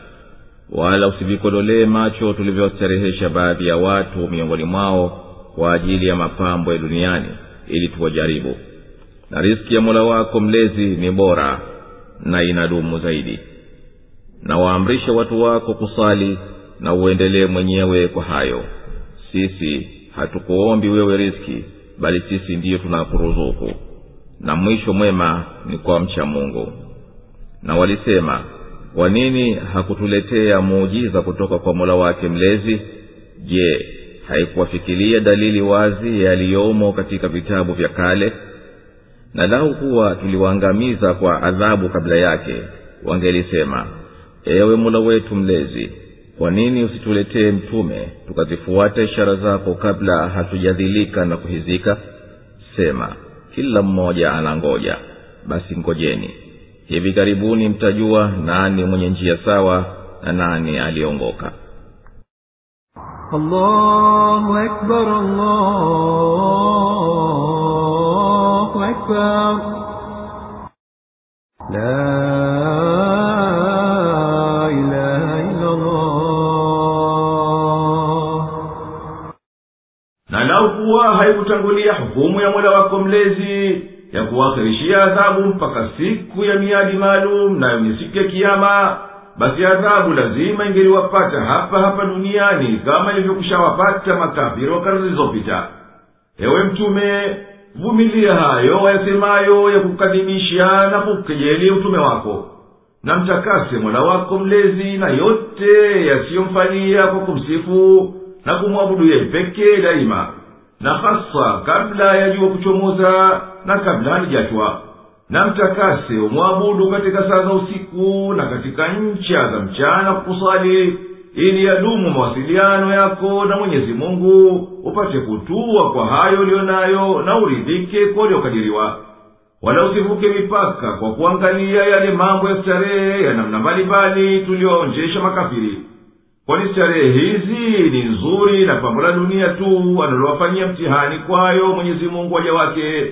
Wala usivikodolee macho tulivyostarehesha baadhi ya watu miongoni mwao kwa ajili ya mapambo ya duniani, ili tuwajaribu. Na riziki ya Mola wako mlezi ni bora na inadumu zaidi. Na waamrishe watu wako kusali, na uendelee mwenyewe kwa hayo. Sisi hatukuombi wewe riziki, bali sisi ndiyo tunakuruzuku. Na mwisho mwema ni kwa mcha Mungu. Na walisema, kwa nini hakutuletea muujiza kutoka kwa Mola wake mlezi? Je, haikuwafikiria dalili wazi yaliyomo katika vitabu vya kale? Na lau kuwa tuliwaangamiza kwa adhabu kabla yake, wangelisema, ewe Mola wetu mlezi, kwa nini usituletee mtume tukazifuata ishara zako kabla hatujadhilika na kuhizika? Sema, kila mmoja anangoja, basi ngojeni. Hivi karibuni mtajua nani mwenye njia sawa na nani aliongoka. Allahu Akbar, Allahu Akbar. La ilaha illallah. Na lau kuwa haikutangulia hukumu ya Mola wako mlezi ya kuakhirishia adhabu mpaka siku ya miadi maalum, nayo ni siku ya Kiyama, basi adhabu lazima ingeliwapata hapa duniani kama ilivyokushawapata makafiri wa karne zilizopita. Ewe Mtume, vumilia hayo wayasemayo ya kukadhibisha na kukejeli utume wako, na mtakase Mola wako mlezi na yote yasiyomfalia kwa kumsifu na kumwabudu yeye pekee daima, na hasa kabla ya jua kuchomoza na kabla halijachwa. Na mtakase umwabudu katika saa za usiku na katika ncha za mchana kusali, ili yadumu mawasiliano yako na Mwenyezi Mungu, upate kutua kwa hayo ulionayo na uridhike kwa uliokadiriwa. wala usivuke mipaka kwa kuangalia yale mambo ya starehe ya namna mbalimbali tulioonjesha makafiri, kwani starehe hizi ni nzuri na pambo la dunia tu analowafanyia mtihani kwayo Mwenyezi Mungu waja wake.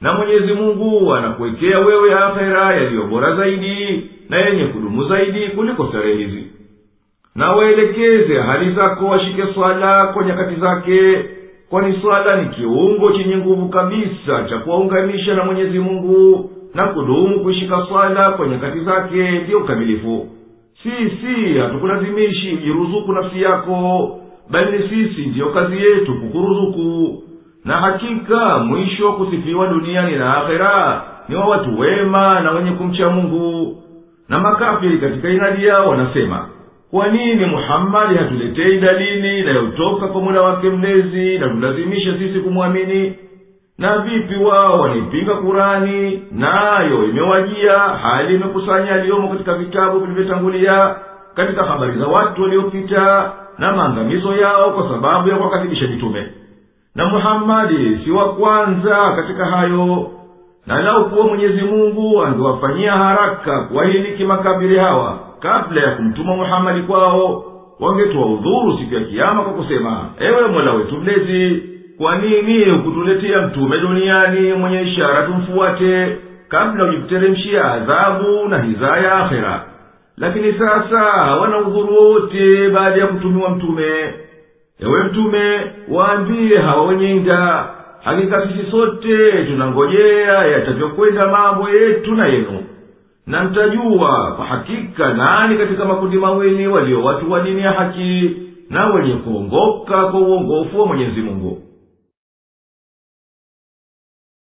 Na Mwenyezi Mungu anakuwekea wewe akhera yaliyo bora zaidi na yenye kudumu zaidi kuliko starehe hizi. Na waelekeze hali zako washike swala kwa nyakati zake, kwani swala ni kiungo chenye nguvu kabisa cha kuwaunganisha na Mwenyezi Mungu, na kudumu kuishika swala kwa nyakati zake ndiyo ukamilifu. Sisi hatukulazimishi jiruzuku nafsi yako, bali ni sisi ndiyo kazi yetu kukuruzuku. Na hakika mwisho kusifiwa duniani na akhera ni wa watu wema na wenye kumcha Mungu. Na makafiri katika inadi yao wanasema, kwa nini Muhammadi hatuletei dalili inayotoka kwa Mola wake mlezi na tulazimisha sisi kumwamini? Na vipi wao wanaipinga Kurani, nayo imewajia hali imekusanya aliyomo katika vitabu vilivyotangulia, katika habari za watu waliopita na maangamizo yao kwa sababu ya kuwakadhibisha mitume. Na Muhammadi si wa kwanza katika hayo. Na lau kuwa Mwenyezi Mungu angewafanyia haraka kuwahiliki makafiri hawa kabla ya kumtuma Muhammadi kwao, wangetoa udhuru siku ya kiyama kwa kusema, ewe Mola wetu mlezi, kwa nini hukutuletea mtume duniani mwenye ishara tumfuate kabla ujikuteremshia adhabu na hizaya akhera? Lakini sasa hawana udhuru wote baada ya kutumiwa mtume. Ewe mtume, waambie hawa wenye inda, hakika sisi sote tunangojea yatavyokwenda mambo yetu na yenu, na mtajua kwa hakika nani katika makundi mawili walio watu wa dini ya haki na wenye kuongoka kwa uongofu wa Mwenyezi Mungu.